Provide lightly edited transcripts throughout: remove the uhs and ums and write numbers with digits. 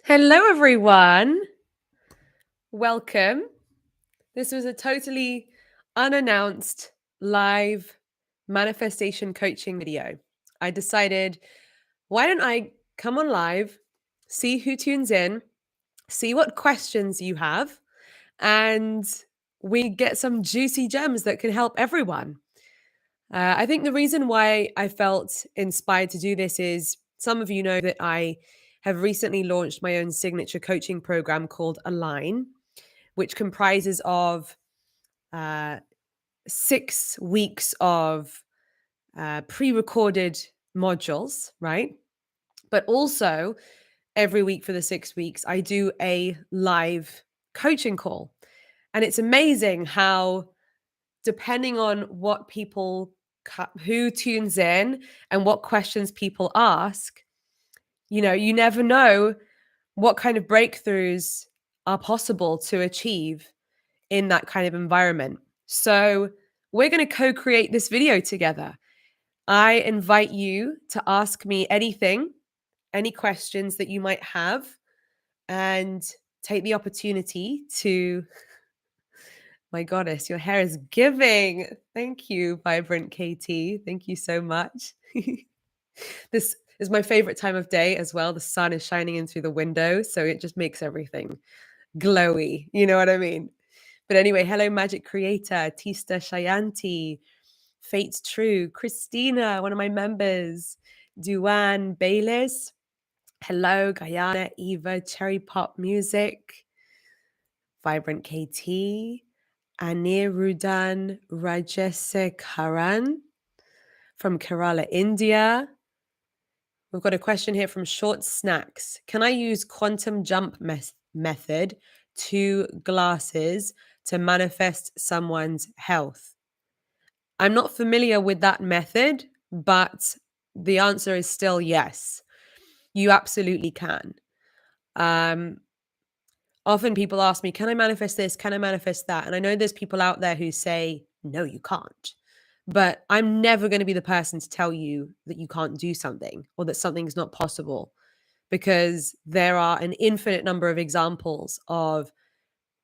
Hello, everyone. Welcome. This was a totally unannounced live manifestation coaching video. I decided, why don't I come on live, see who tunes in, see what questions you have, and we get some juicy gems that can help everyone. I think the reason why I felt inspired to do this is some of you know that I have recently launched my own signature coaching program called Align, which comprises of uh, 6 weeks of pre recorded modules, right? But also, every week for the 6 weeks, I do a live coaching call. And it's amazing how, depending on what people, who tunes in and what questions people ask, you never know what kind of breakthroughs are possible to achieve in that kind of environment. So, we're going to co create this video together. I invite you to ask me anything, any questions that you might have, and take the opportunity to. My goddess, your hair is giving. Thank you, Vibrant KT. Thank you so much. This is my favorite time of day as well. The sun is shining in through the window, so it just makes everything glowy. You know what I mean? But anyway, hello, Magic Creator, Tista Shayanti, Fate's True, Christina, one of my members, Duan Baylis. Hello, Guyana, Eva, Cherry Pop Music, Vibrant KT, Aniruddhan Rajeshekaran from Kerala, India. We've got a question here from Short Snacks. Can I use quantum jump method, 2 glasses, to manifest someone's health? I'm not familiar with that method, but the answer is still yes. You absolutely can. Often people ask me, can I manifest this? Can I manifest that? And I know there's people out there who say, no, you can't. But I'm never going to be the person to tell you that you can't do something or that something's not possible, because there are an infinite number of examples of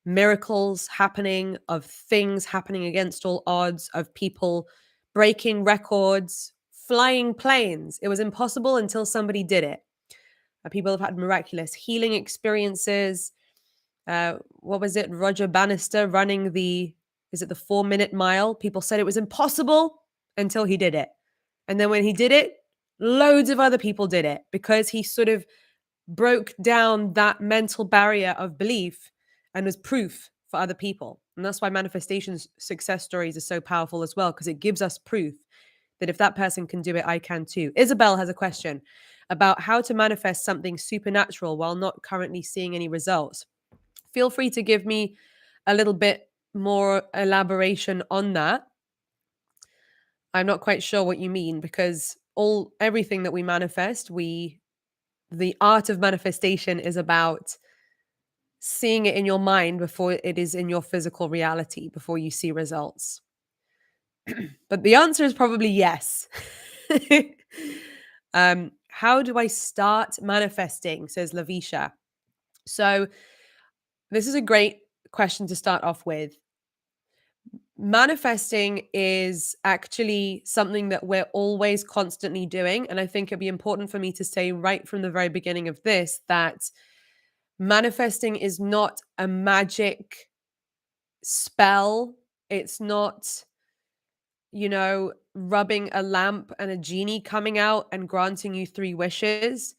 miracles happening, of things happening against all odds, of people breaking records, flying planes. It was impossible until somebody did it. People have had miraculous healing experiences. What was it? Roger Bannister running is it the 4-minute mile? People said it was impossible until he did it. And then when he did it, loads of other people did it because he sort of broke down that mental barrier of belief and was proof for other people. And that's why manifestations success stories are so powerful as well, because it gives us proof that if that person can do it, I can too. Isabel has a question about how to manifest something supernatural while not currently seeing any results. Feel free to give me a little bit more elaboration on that. I'm not quite sure what you mean, because everything that we manifest, the art of manifestation is about seeing it in your mind before it is in your physical reality, before you see results. But the answer is probably yes. How do I start manifesting, says Lavisha. So this is a great question to start off with. Manifesting is actually something that we're always constantly doing. And I think it'd be important for me to say right from the very beginning of this that manifesting is not a magic spell. It's not, rubbing a lamp and a genie coming out and granting you 3 wishes.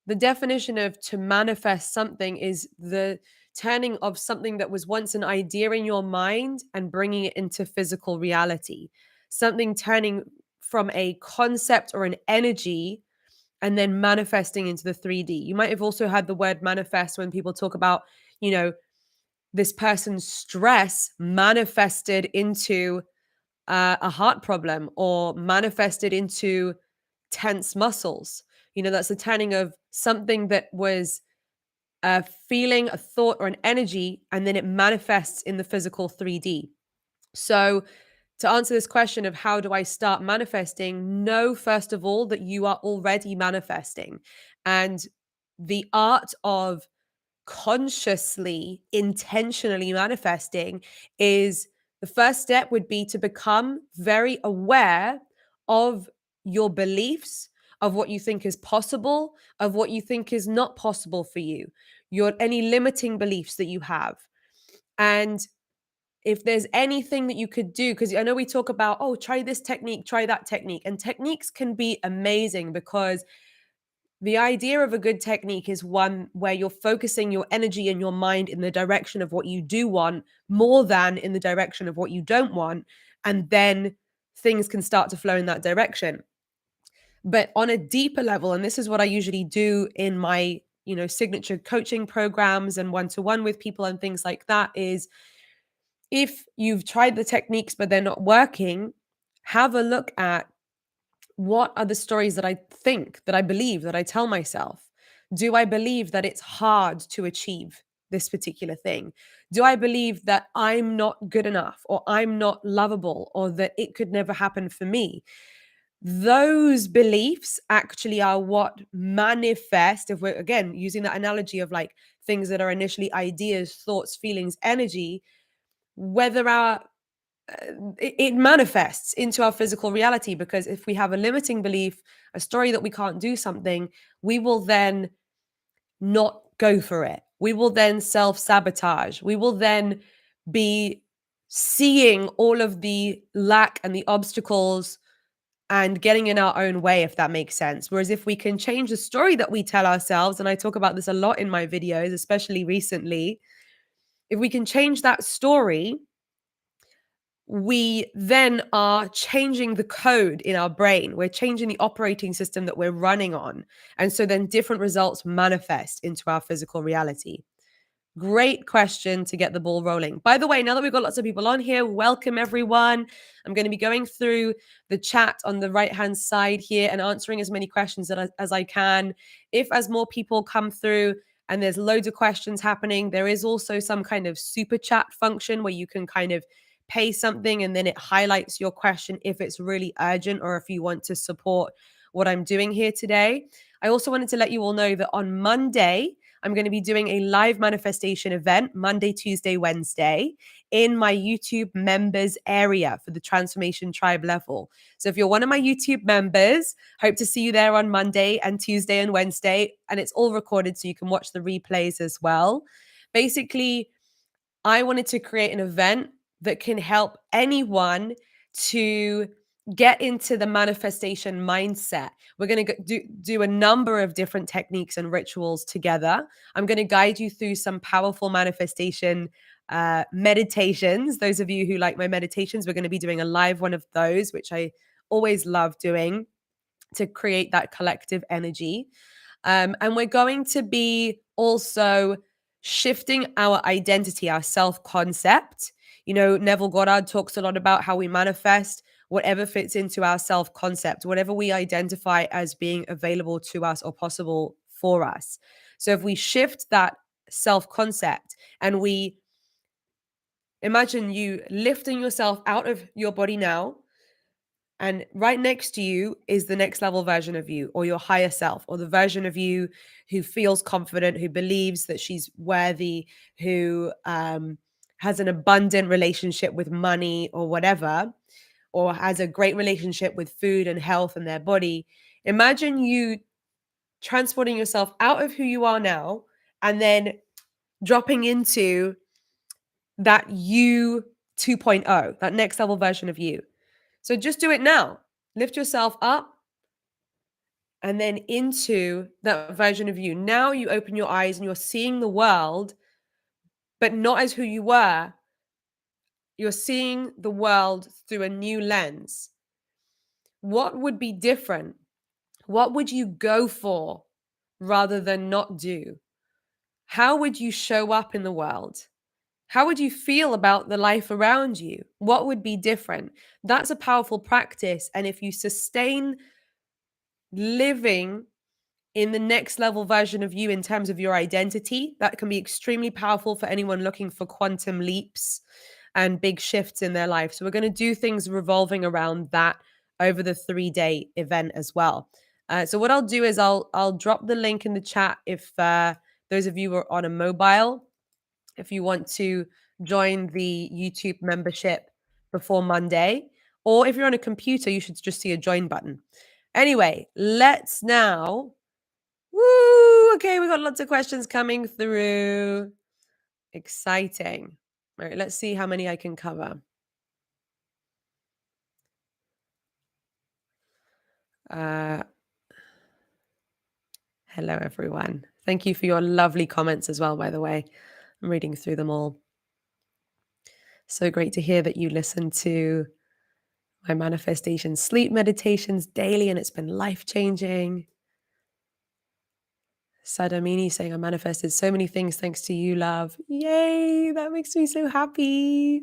The definition of to manifest something is the turning of something that was once an idea in your mind and bringing it into physical reality. Something turning from a concept or an energy and then manifesting into the 3D. You might have also had the word manifest when people talk about, this person's stress manifested into a heart problem or manifested into tense muscles. That's the turning of something that was a feeling, a thought, or an energy, and then it manifests in the physical 3D. So, to answer this question of how do I start manifesting, know first of all that you are already manifesting. And the art of consciously, intentionally manifesting is the first step would be to become very aware of your beliefs, of what you think is possible, of what you think is not possible for you, your any limiting beliefs that you have. And if there's anything that you could do, because I know we talk about, oh, try this technique, try that technique, and techniques can be amazing because the idea of a good technique is one where you're focusing your energy and your mind in the direction of what you do want more than in the direction of what you don't want. And then things can start to flow in that direction. But on a deeper level, and this is what I usually do in my, signature coaching programs and one-to-one with people and things like that, is if you've tried the techniques but they're not working, have a look at what are the stories that I think, that I believe, that I tell myself. Do I believe that it's hard to achieve this particular thing? Do I believe that I'm not good enough, or I'm not lovable, or that it could never happen for me? Those beliefs actually are what manifest, if we're again using that analogy of like things that are initially ideas, thoughts, feelings, energy, whether it manifests into our physical reality. Because if we have a limiting belief, a story that we can't do something, we will then not go for it. We will then self sabotage. We will then be seeing all of the lack and the obstacles and getting in our own way, if that makes sense. Whereas if we can change the story that we tell ourselves, and I talk about this a lot in my videos, especially recently, if we can change that story, we then are changing the code in our brain. We're changing the operating system that we're running on. And so then different results manifest into our physical reality. Great question to get the ball rolling. By the way, now that we've got lots of people on here, welcome everyone. I'm going to be going through the chat on the right-hand side here and answering as many questions as I can. If as more people come through and there's loads of questions happening, there is also some kind of super chat function where you can kind of pay something and then it highlights your question if it's really urgent or if you want to support what I'm doing here today. I also wanted to let you all know that on Monday, I'm going to be doing a live manifestation event Monday, Tuesday, Wednesday in my YouTube members area for the Transformation Tribe level. So if you're one of my YouTube members, hope to see you there on Monday and Tuesday and Wednesday. And it's all recorded so you can watch the replays as well. Basically, I wanted to create an event that can help anyone to get into the manifestation mindset. We're going to do a number of different techniques and rituals together. I'm going to guide you through some powerful manifestation meditations. Those of you who like my meditations, we're going to be doing a live one of those, which I always love doing to create that collective energy. And we're going to be also shifting our identity, our self concept. Neville Goddard talks a lot about how we manifest whatever fits into our self concept, whatever we identify as being available to us or possible for us. So if we shift that self concept and we imagine you lifting yourself out of your body now, and right next to you is the next level version of you, or your higher self, or the version of you who feels confident, who believes that she's worthy, who has an abundant relationship with money or whatever, or has a great relationship with food and health and their body. Imagine you transporting yourself out of who you are now and then dropping into that you 2.0, that next level version of you. So just do it now. Lift yourself up and then into that version of you. Now you open your eyes and you're seeing the world, but not as who you were. You're seeing the world through a new lens. What would be different? What would you go for rather than not do? How would you show up in the world? How would you feel about the life around you? What would be different? That's a powerful practice. And if you sustain living in the next level version of you in terms of your identity, that can be extremely powerful for anyone looking for quantum leaps and big shifts in their life. So we're going to do things revolving around that over the 3-day event as well. So what I'll do is I'll drop the link in the chat if those of you are on a mobile, if you want to join the YouTube membership before Monday, or if you're on a computer, you should just see a join button. Anyway, let's now. Woo! Okay, we got lots of questions coming through. Exciting. All right, let's see how many I can cover. Hello, everyone. Thank you for your lovely comments as well, by the way. I'm reading through them all. So great to hear that you listen to my manifestation sleep meditations daily and it's been life-changing. Sadamini saying I manifested so many things thanks to you, love. Yay, that makes me so happy.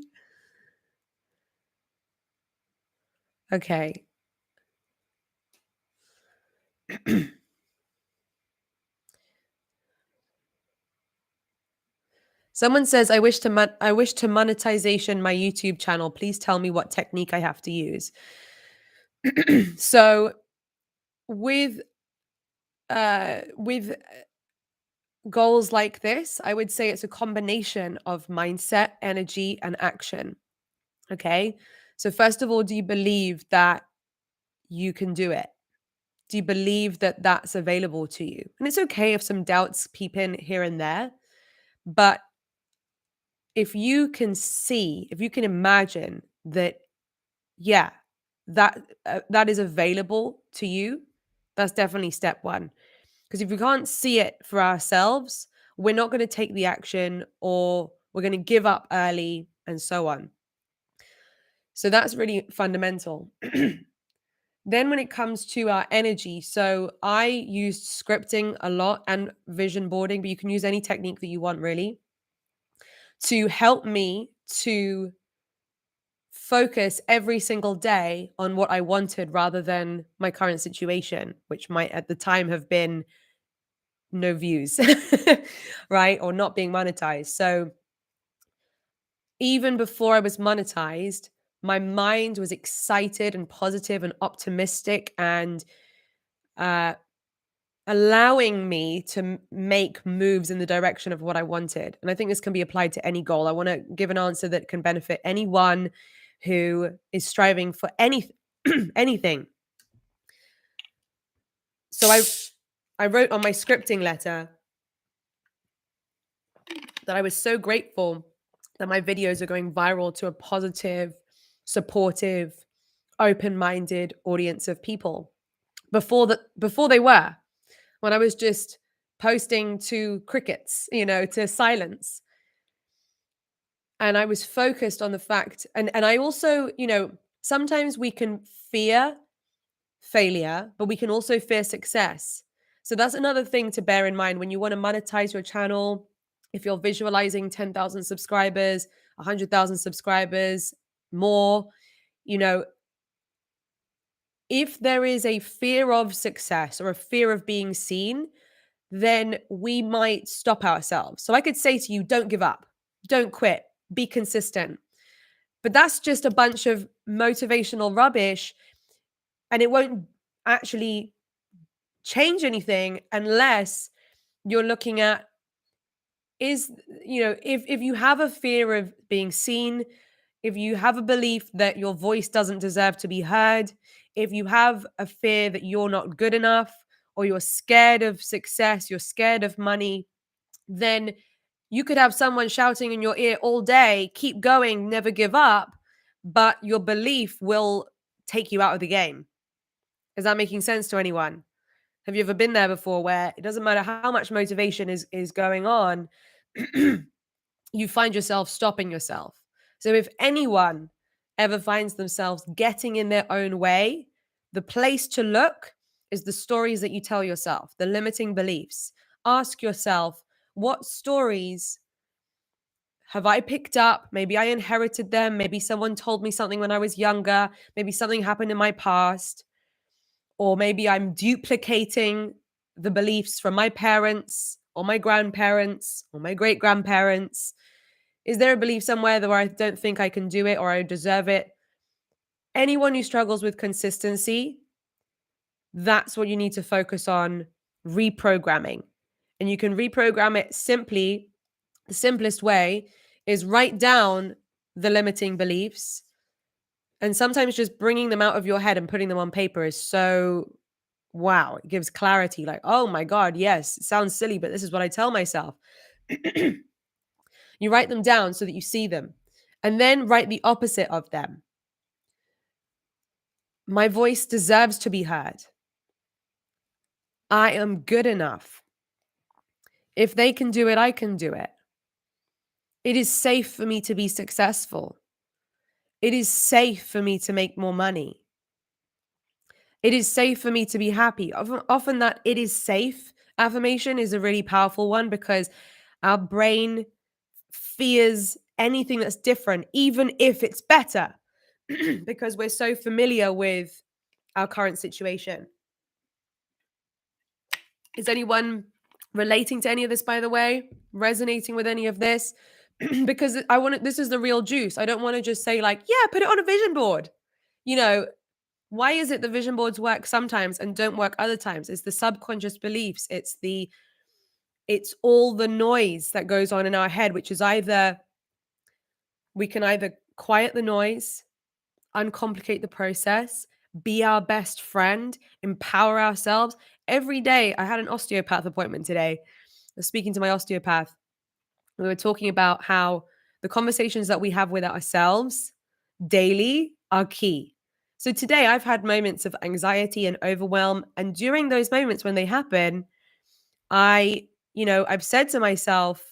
Okay. Someone says, I wish to monetization my YouTube channel. Please tell me what technique I have to use. So with goals like this, I would say it's a combination of mindset, energy, and action. Okay. So first of all, do you believe that you can do it? Do you believe that that's available to you? And it's okay if some doubts peep in here and there, but if you can see, if you can imagine that, yeah, that is available to you, that's definitely step one. Because if we can't see it for ourselves, we're not going to take the action, or we're going to give up early and so on. So that's really fundamental. Then when it comes to our energy, so I used scripting a lot and vision boarding, but you can use any technique that you want really to help me to focus every single day on what I wanted rather than my current situation, which might at the time have been no views, right? Or not being monetized. So even before I was monetized, my mind was excited and positive and optimistic and uh, allowing me to make moves in the direction of what I wanted. And I think this can be applied to any goal. I want to give an answer that can benefit anyone who is striving for anything. So I wrote on my scripting letter that I was so grateful that my videos are going viral to a positive, supportive, open-minded audience of people. Before they were, when I was just posting to crickets, to silence. And I was focused on the fact, and I also, sometimes we can fear failure, but we can also fear success. So that's another thing to bear in mind when you want to monetize your channel. If you're visualizing 10,000 subscribers, 100,000 subscribers, more, you know, if there is a fear of success or a fear of being seen, then we might stop ourselves. So I could say to you, don't give up, don't quit, be consistent. But that's just a bunch of motivational rubbish, and it won't actually change anything unless you're looking at if you have a fear of being seen, if you have a belief that your voice doesn't deserve to be heard, if you have a fear that you're not good enough, or you're scared of success, you're scared of money, then you could have someone shouting in your ear all day, keep going, never give up, but your belief will take you out of the game. Is that making sense to anyone? Have you ever been there before where it doesn't matter how much motivation is going on, you find yourself stopping yourself? So if anyone ever finds themselves getting in their own way, the place to look is the stories that you tell yourself, the limiting beliefs. Ask yourself, what stories have I picked up? Maybe I inherited them. Maybe someone told me something when I was younger. Maybe something happened in my past. Or maybe I'm duplicating the beliefs from my parents or my grandparents or my great grandparents. Is there a belief somewhere where I don't think I can do it or I deserve it? Anyone who struggles with consistency That's what you need to focus on reprogramming. And you can reprogram it simply. The simplest way is write down the limiting beliefs. And sometimes just bringing them out of your head and putting them on paper is so wow. It gives clarity like, oh my God, yes, it sounds silly, but this is what I tell myself. You write them down so that you see them. And then write the opposite of them. My voice deserves to be heard. I am good enough. If they can do it, I can do it. It is safe for me to be successful. It is safe for me to make more money. It is safe for me to be happy. Often that it is safe affirmation is a really powerful one because our brain fears anything that's different, even if it's better, because we're so familiar with our current situation. Is anyone relating to any of this, by the way? Resonating with any of this? Because this is the real juice. I don't want to just say, like, yeah, put it on a vision board. You know, why is it the vision boards work sometimes and don't work other times? It's the subconscious beliefs. It's all the noise that goes on in our head, which is we can either quiet the noise, uncomplicate the process, be our best friend, empower ourselves. Every day, I had an osteopath appointment today. I was speaking to my osteopath. We were talking about how the conversations that we have with ourselves daily are key. So today, I've had moments of anxiety and overwhelm. And during those moments when they happen, I've said to myself,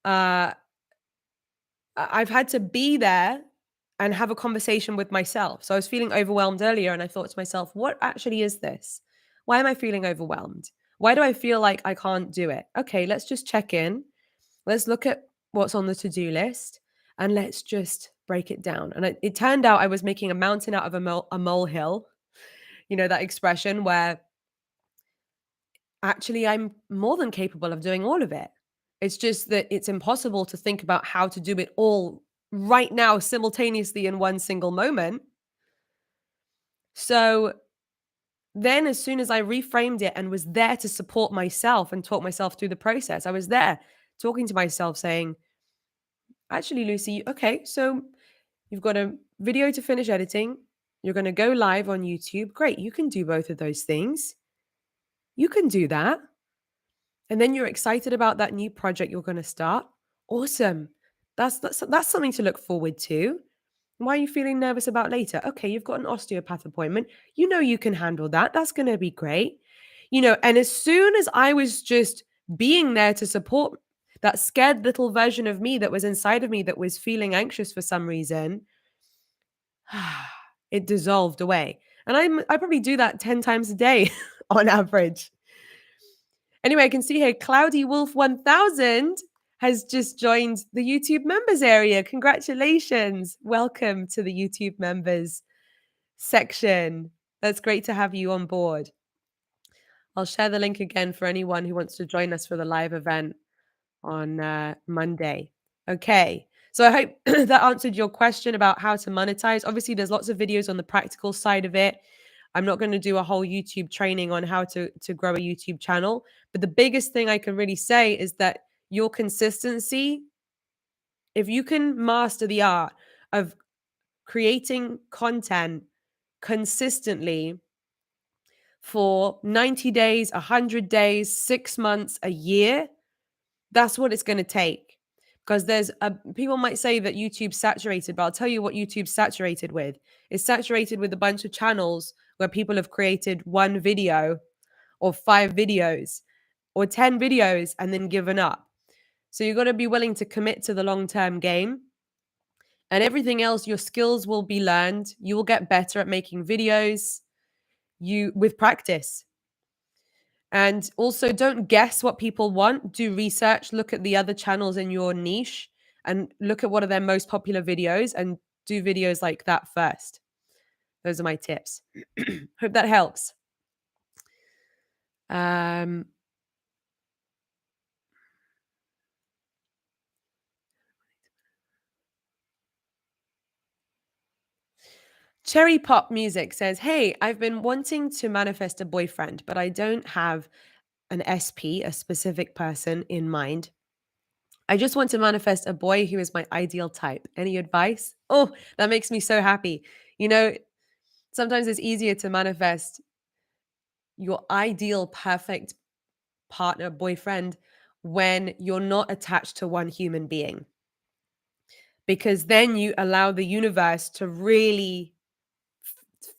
uh, I've had to be there and have a conversation with myself. So I was feeling overwhelmed earlier and I thought to myself, what actually is this? Why am I feeling overwhelmed? Why do I feel like I can't do it? Okay, let's just check in. Let's look at what's on the to-do list and let's just break it down. And it turned out I was making a mountain out of a molehill. You know, that expression where actually I'm more than capable of doing all of it. It's just that it's impossible to think about how to do it all right now simultaneously in one single moment. So then as soon as I reframed it and was there to support myself and talk myself through the process, I was there talking to myself saying, actually, Lucie, okay, so you've got a video to finish editing. You're going to go live on YouTube. Great. You can do both of those things. You can do that. And then you're excited about that new project you're going to start. Awesome. That's something to look forward to. Why are you feeling nervous about later? Okay, you've got an osteopath appointment. You know you can handle that. That's going to be great. And as soon as I was just being there to support that scared little version of me that was inside of me that was feeling anxious for some reason, it dissolved away. And I probably do that 10 times a day on average. Anyway, I can see here Cloudy Wolf 1000 has just joined the YouTube members area. Congratulations. Welcome to the YouTube members section. That's great to have you on board. I'll share the link again for anyone who wants to join us for the live event on Monday. Okay. So I hope that answered your question about how to monetize. Obviously, there's lots of videos on the practical side of it. I'm not going to do a whole YouTube training on how to grow a YouTube channel. But the biggest thing I can really say is that your consistency, if you can master the art of creating content consistently for 90 days, 100 days, 6 months, a year, that's what it's going to take. Because people might say that YouTube's saturated, but I'll tell you what YouTube's saturated with. It's saturated with a bunch of channels where people have created one video or 5 videos or 10 videos and then given up. So you've got to be willing to commit to the long-term game. And everything else, your skills will be learned. You will get better at making videos with practice. And also, don't guess what people want. Do research, look at the other channels in your niche and look at what are their most popular videos and do videos like that first. Those are my tips. Hope that helps. Cherry Pop Music says, "Hey, I've been wanting to manifest a boyfriend, but I don't have an SP, a specific person in mind. I just want to manifest a boy who is my ideal type. Any advice?" Oh, that makes me so happy. You know, sometimes it's easier to manifest your ideal perfect partner, boyfriend, when you're not attached to one human being, because then you allow the universe to really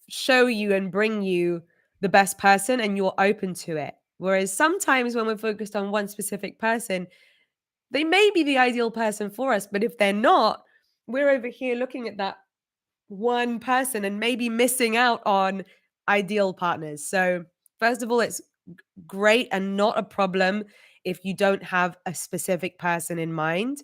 show you and bring you the best person and you're open to it. Whereas sometimes when we're focused on one specific person, they may be the ideal person for us, but if they're not, we're over here looking at that one person and maybe missing out on ideal partners. So, first of all, it's great and not a problem if you don't have a specific person in mind.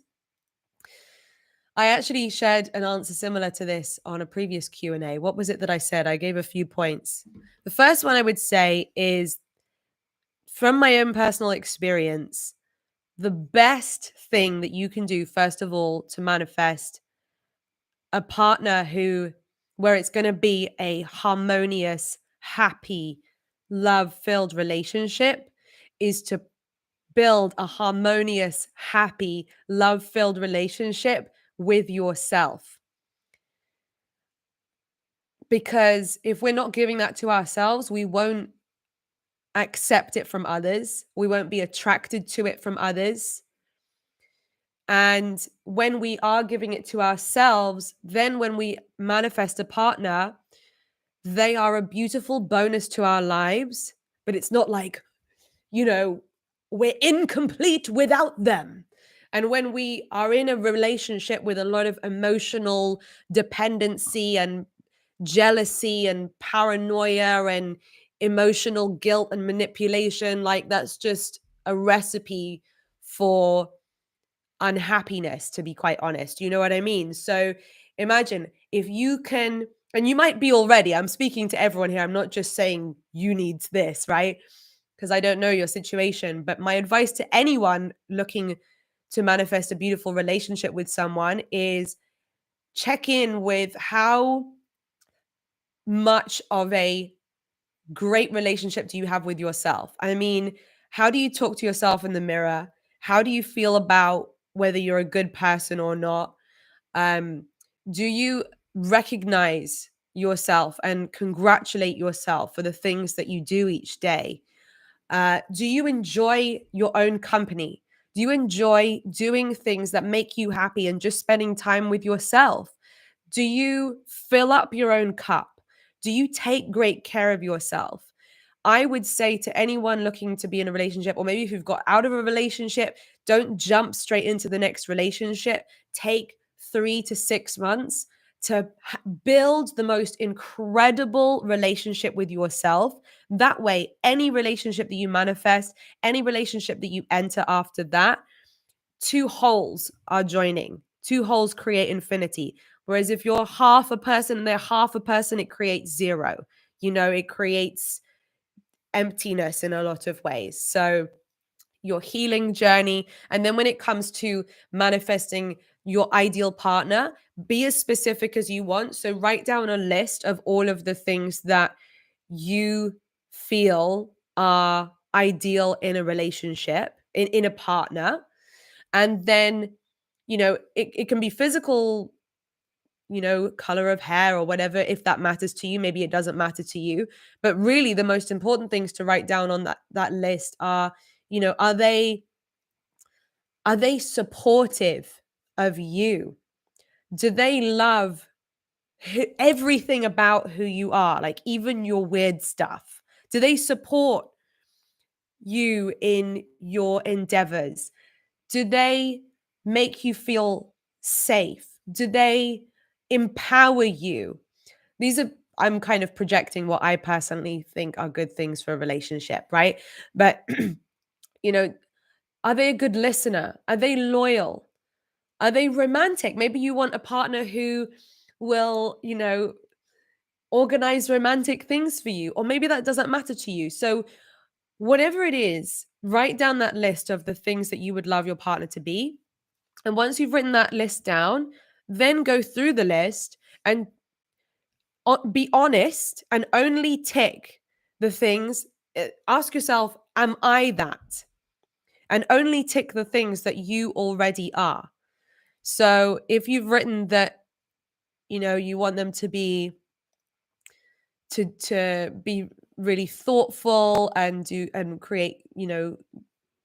I actually shared an answer similar to this on a previous Q&A. What was it that I said? I gave a few points. The first one I would say is, from my own personal experience, the best thing that you can do, first of all, to manifest a partner where it's going to be a harmonious, happy, love-filled relationship, is to build a harmonious, happy, love-filled relationship with yourself. Because if we're not giving that to ourselves, we won't accept it from others. We won't be attracted to it from others. And when we are giving it to ourselves, then when we manifest a partner, they are a beautiful bonus to our lives. But it's not like, we're incomplete without them. And when we are in a relationship with a lot of emotional dependency and jealousy and paranoia and emotional guilt and manipulation, like that's just a recipe for unhappiness, to be quite honest. You know what I mean? So imagine if you can, and you might be already, I'm speaking to everyone here. I'm not just saying you need this, right? Because I don't know your situation. But my advice to anyone looking to manifest a beautiful relationship with someone is check in with how much of a great relationship do you have with yourself? I mean, how do you talk to yourself in the mirror? How do you feel about whether you're a good person or not? Um, do you recognize yourself and congratulate yourself for the things that you do each day? Do you enjoy your own company? Do you enjoy doing things that make you happy and just spending time with yourself? Do you fill up your own cup? Do you take great care of yourself? I would say to anyone looking to be in a relationship, or maybe if you've got out of a relationship, don't jump straight into the next relationship. Take 3 to 6 months to build the most incredible relationship with yourself. That way, any relationship that you manifest, any relationship that you enter after that, two holes are joining. Two holes create infinity. Whereas if you're half a person and they're half a person, it creates zero. It creates emptiness in a lot of ways. So your healing journey. And then when it comes to manifesting your ideal partner, be as specific as you want. So write down a list of all of the things that you feel are ideal in a relationship, in a partner. And then, it can be physical, color of hair or whatever, if that matters to you. Maybe it doesn't matter to you. But really the most important things to write down on that list are, are they supportive of you? Do they love everything about who you are, like even your weird stuff? Do they support you in your endeavors? Do they make you feel safe? Do they empower you? I'm kind of projecting what I personally think are good things for a relationship, right? But, you know, are they a good listener? Are they loyal? Are they romantic? Maybe you want a partner who will, organize romantic things for you, or maybe that doesn't matter to you. So, whatever it is, write down that list of the things that you would love your partner to be. And once you've written that list down, then go through the list and Be honest and only tick the things. Ask yourself, am I that? And only tick the things that you already are. So if you've written that, you want them to be really thoughtful and do and create,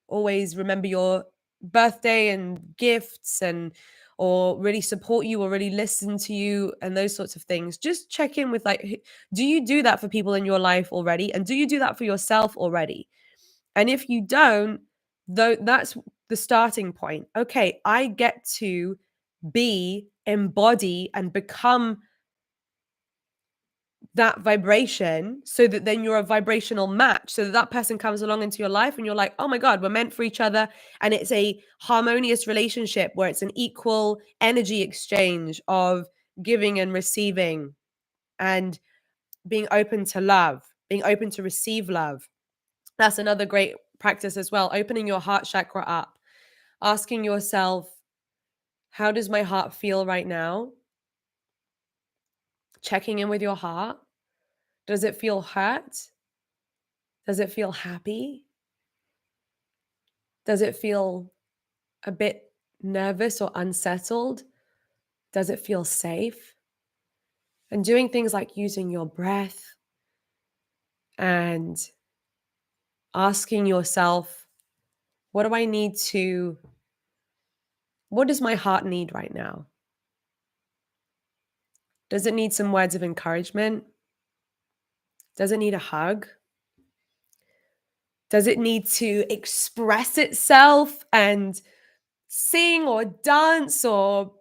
always remember your birthday and gifts, and or really support you or really listen to you and those sorts of things, just check in with, like, do you do that for people in your life already, and do you do that for yourself already? And if you don't, though, that's the starting point. Okay, I get to embody and become that vibration, so that then you're a vibrational match, so that that person comes along into your life and you're like, oh my God, we're meant for each other. And it's a harmonious relationship where it's an equal energy exchange of giving and receiving, and being open to love, being open to receive love. That's another great practice as well. Opening your heart chakra up, asking yourself, how does my heart feel right now? Checking in with your heart. Does it feel hurt? Does it feel happy? Does it feel a bit nervous or unsettled? Does it feel safe? And doing things like using your breath and asking yourself, what do I need to, what does my heart need right now? Does it need some words of encouragement? Does it need a hug? Does it need to express itself and sing or dance, or,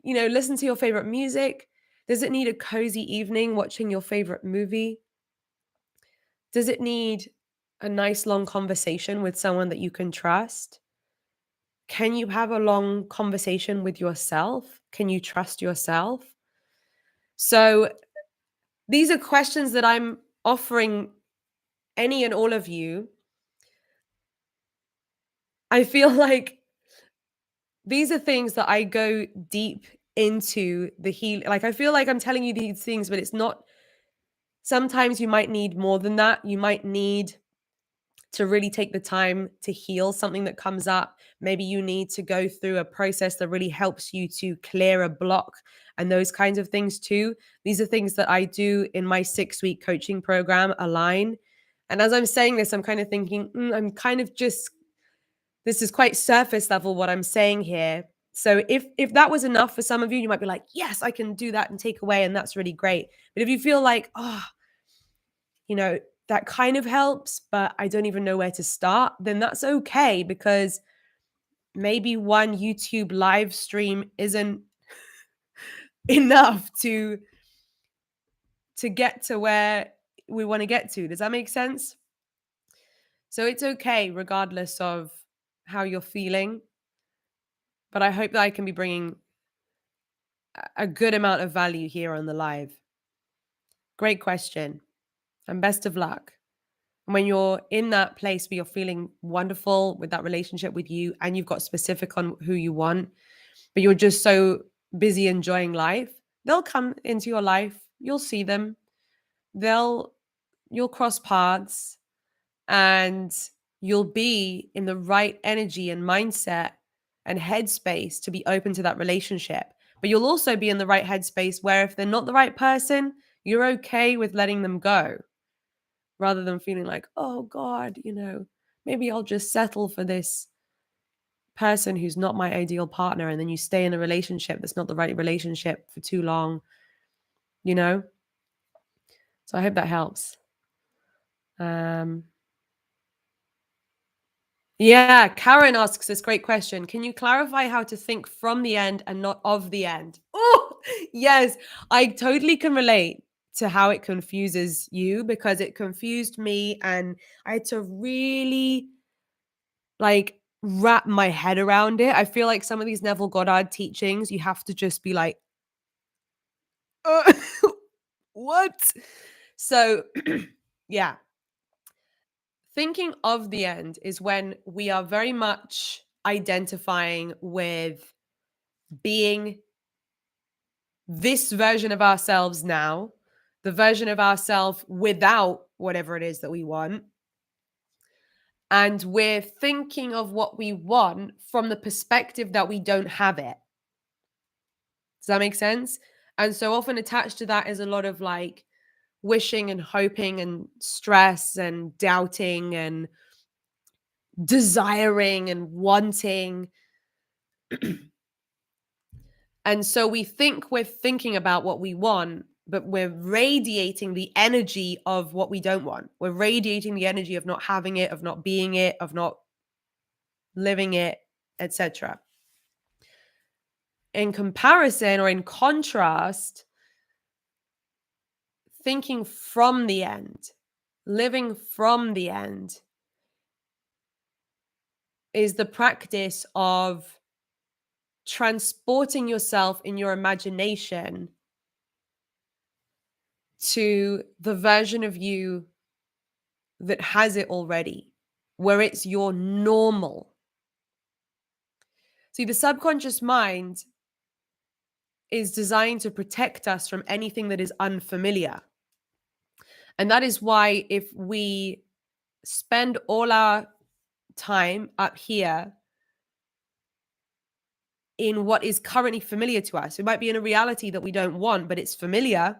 listen to your favorite music? Does it need a cozy evening watching your favorite movie? Does it need a nice long conversation with someone that you can trust? Can you have a long conversation with yourself? Can you trust yourself? So these are questions that I'm offering any and all of you. I feel like these are things that I go deep into the heal. Like, I feel like I'm telling you these things, but it's not. Sometimes you might need more than that. You might need to really take the time to heal something that comes up. Maybe you need to go through a process that really helps you to clear a block, and those kinds of things too. These are things that I do in my 6-week coaching program, Align. And as I'm saying this, I'm kind of thinking, I'm kind of just, this is quite surface level what I'm saying here. So if that was enough for some of you, you might be like, yes, I can do that and take away, and that's really great. But if you feel like, you know, that kind of helps, but I don't even know where to start, then that's okay, because maybe one YouTube live stream isn't enough to get to where we want to get to. Does that make sense? So it's okay regardless of how you're feeling, but I hope that I can be bringing a good amount of value here on the live. Great question, and best of luck. When you're in that place where you're feeling wonderful with that relationship with you, and you've got specific on who you want, but you're just so busy enjoying life, they'll come into your life. You'll see them. You'll cross paths, and you'll be in the right energy and mindset and headspace to be open to that relationship. But you'll also be in the right headspace where if they're not the right person, you're okay with letting them go, rather than feeling like, oh God, maybe I'll just settle for this person who's not my ideal partner. And then you stay in a relationship that's not the right relationship for too long, you know? So I hope that helps. Um, yeah, Karen asks this great question. Can you clarify how to think from the end and not of the end? Oh, yes, I totally can relate to how it confuses you, because it confused me, and I had to really, like, wrap my head around it. I feel like some of these Neville Goddard teachings, you have to just be like, uh, what? So, yeah, thinking of the end is when we are very much identifying with being this version of ourselves now, the version of ourselves without whatever it is that we want. And we're thinking of what we want from the perspective that we don't have it. Does that make sense? And so often attached to that is a lot of like wishing and hoping and stress and doubting and desiring and wanting. And so we think we're thinking about what we want, but we're radiating the energy of what we don't want. We're radiating the energy of not having it, of not being it, of not living it, etc. In comparison or in contrast, thinking from the end, living from the end is the practice of transporting yourself in your imagination to the version of you that has it already, where it's your normal. See, the subconscious mind is designed to protect us from anything that is unfamiliar. And that is why if we spend all our time up here in what is currently familiar to us, it might be in a reality that we don't want, but it's familiar.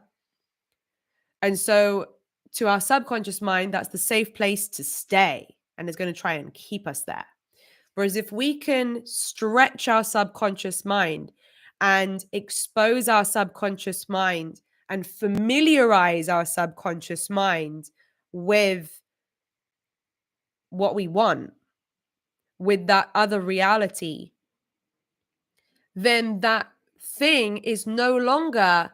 And so to our subconscious mind, that's the safe place to stay, and it's going to try and keep us there. Whereas if we can stretch our subconscious mind and expose our subconscious mind and familiarize our subconscious mind with what we want, with that other reality, then that thing is no longer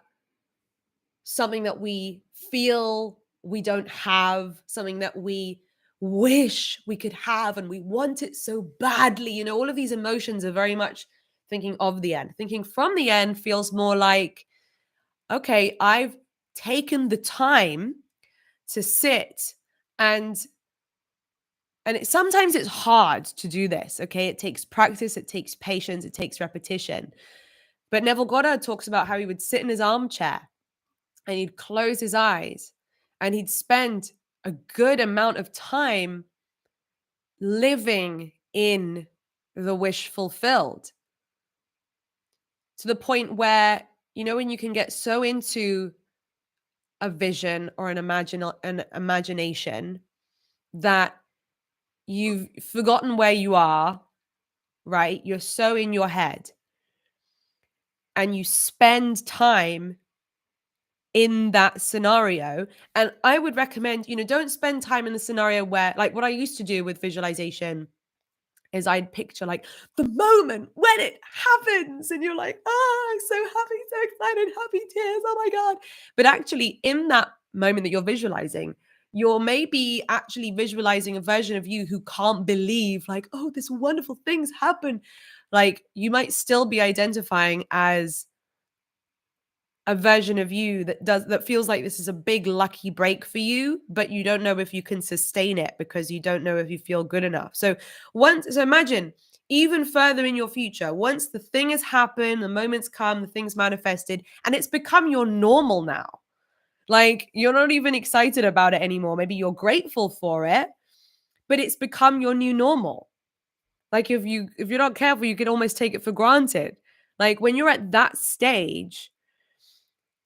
something that we feel we don't have, something that we wish we could have and we want it so badly. You know, all of these emotions are very much thinking of the end. Thinking from the end feels more like, okay, I've taken the time to sit and sometimes it's hard to do this, okay? It takes practice, it takes patience, it takes repetition. But Neville Goddard talks about how he would sit in his armchair and he'd close his eyes and he'd spend a good amount of time living in the wish fulfilled, to the point where, you know, when you can get so into a vision or an imagination that you've forgotten where you are, right? You're so in your head and you spend time in that scenario. And I would recommend, you know, don't spend time in the scenario where, like what I used to do with visualization is I'd picture like the moment when it happens and you're like, oh, I'm so happy, so excited, happy tears, oh my God. But actually in that moment that you're visualizing, you're maybe actually visualizing a version of you who can't believe like, oh, this wonderful things happen. Like you might still be identifying as a version of you that feels like this is a big lucky break for you, but you don't know if you can sustain it because you don't know if you feel good enough. So imagine even further in your future, once the thing has happened, the moments come, the thing's manifested, and it's become your normal now. Like you're not even excited about it anymore. Maybe you're grateful for it, but it's become your new normal. Like if you're not careful, you can almost take it for granted. Like when you're at that stage,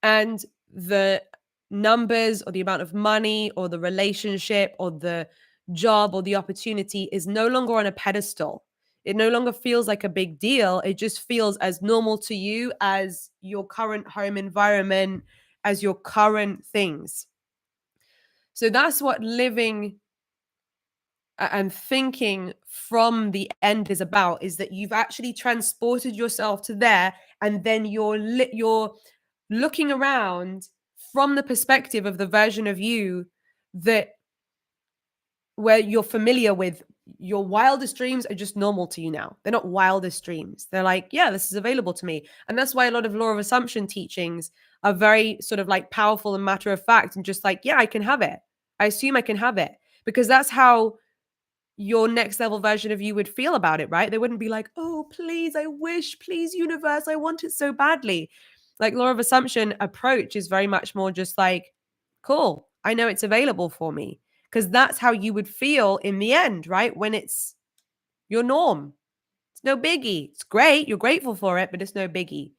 and the numbers or the amount of money or the relationship or the job or the opportunity is no longer on a pedestal. It no longer feels like a big deal. It just feels as normal to you as your current home environment, as your current things. So that's what living and thinking from the end is about, is that you've actually transported yourself to there, and then you're looking around from the perspective of the version of you that where you're familiar with. Your wildest dreams are just normal to you now. They're not wildest dreams. They're like, yeah, this is available to me. And that's why a lot of law of assumption teachings are very sort of like powerful and matter of fact and just like, yeah, I can have it. I assume I can have it, because that's how your next level version of you would feel about it, right? They wouldn't be like, oh, please, I wish, please, universe, I want it so badly. Like law of assumption approach is very much more just like, cool, I know it's available for me. Because that's how you would feel in the end, right? When it's your norm. It's no biggie. It's great. You're grateful for it, but it's no biggie.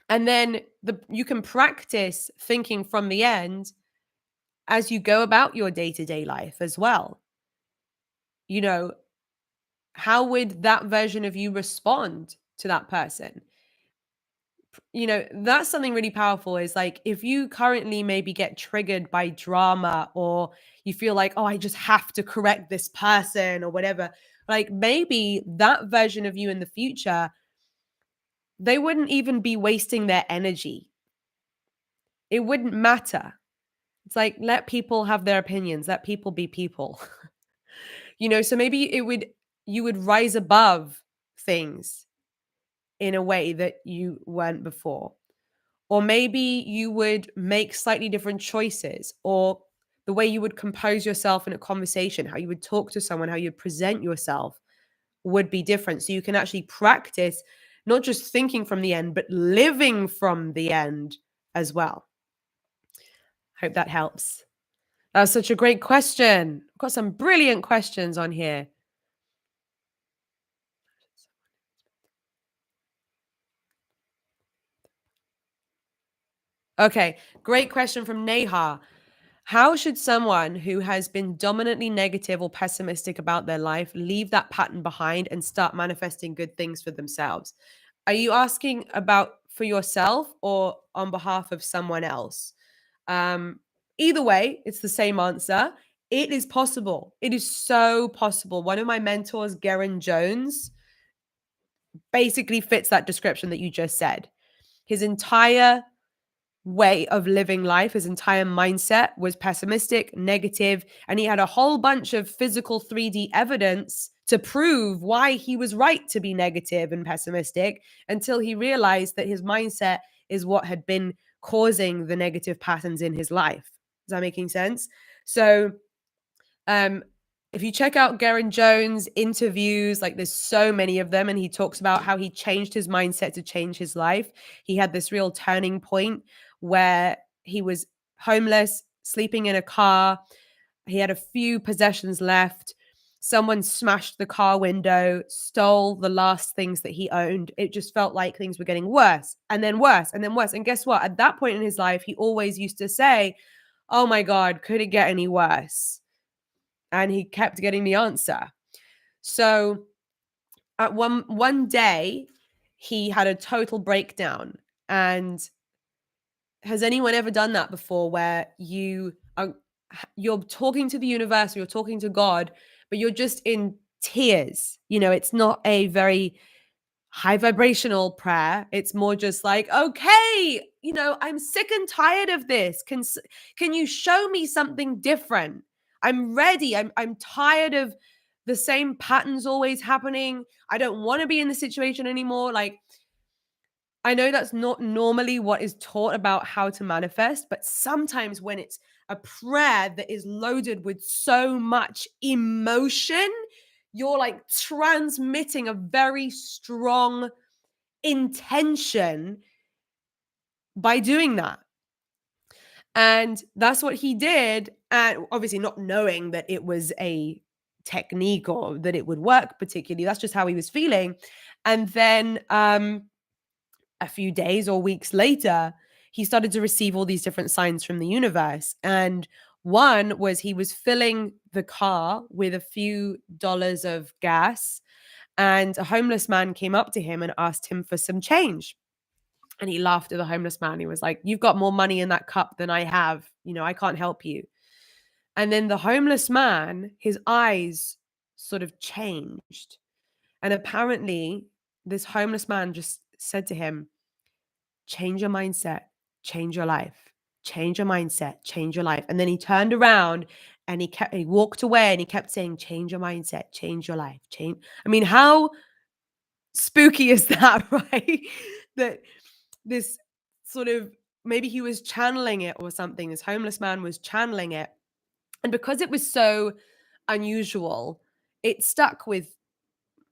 And then you can practice thinking from the end as you go about your day-to-day life as well. You know, how would that version of you respond to that person? You know, that's something really powerful is like if you currently maybe get triggered by drama or you feel like, oh, I just have to correct this person or whatever, like maybe that version of you in the future, they wouldn't even be wasting their energy. It wouldn't matter. It's like, let people have their opinions, let people be people. So maybe you would rise above things in a way that you weren't before. Or maybe you would make slightly different choices, or the way you would compose yourself in a conversation, how you would talk to someone, how you present yourself would be different. So you can actually practice not just thinking from the end, but living from the end as well. Hope that helps. That's such a great question. I've got some brilliant questions on here. Okay, great question from Neha. How should someone who has been dominantly negative or pessimistic about their life leave that pattern behind and start manifesting good things for themselves? Are you asking about for yourself or on behalf of someone else? Um, Either way, it's the same answer. It is possible. It is so possible. One of my mentors, Garen Jones, basically fits that description that you just said. His entire way of living life, his entire mindset was pessimistic, negative, and he had a whole bunch of physical 3D evidence to prove why he was right to be negative and pessimistic until he realized that his mindset is what had been causing the negative patterns in his life. Is that making sense? So, um, if you check out Garen Jones interviews, like there's so many of them, and he talks about how he changed his mindset to change his life. He had this real turning point where he was homeless, sleeping in a car. He had a few possessions left. Someone smashed the car window, stole the last things that he owned. It just felt like things were getting worse and then worse and then worse. And guess what? At that point in his life, he always used to say, oh my God, could it get any worse? And he kept getting the answer. So at one day, he had a total breakdown. And has anyone ever done that before where you're talking to the universe or you're talking to God, but you're just in tears? It's not a very high vibrational prayer. It's more just like, okay, I'm sick and tired of this. Can you show me something different? I'm ready. I'm tired of the same patterns always happening. I don't want to be in the situation anymore. Like, I know that's not normally what is taught about how to manifest, but sometimes when it's a prayer that is loaded with so much emotion, you're like transmitting a very strong intention by doing that. And that's what he did. And obviously, not knowing that it was a technique or that it would work particularly. That's just how he was feeling. And then a few days or weeks later, he started to receive all these different signs from the universe. And one was he was filling the car with a few dollars of gas, and a homeless man came up to him and asked him for some change. And he laughed at the homeless man. He was like, you've got more money in that cup than I have. I can't help you. And then the homeless man, his eyes sort of changed. And apparently, this homeless man just said to him, change your mindset, change your life, change your mindset, change your life. And then he turned around and he walked away and he kept saying, change your mindset, change your life, change. I mean, how spooky is that, right? That this sort of, maybe he was channeling it or something. This homeless man was channeling it. And because it was so unusual, it stuck with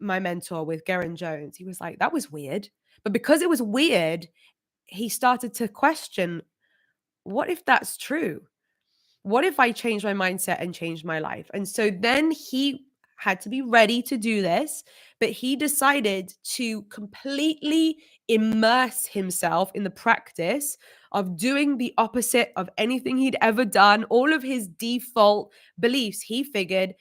my mentor, with Garen Jones. He was like, that was weird. But because it was weird, he started to question, what if that's true? What if I change my mindset and change my life? And so then he had to be ready to do this, but he decided to completely immerse himself in the practice of doing the opposite of anything he'd ever done. All of his default beliefs, he figured,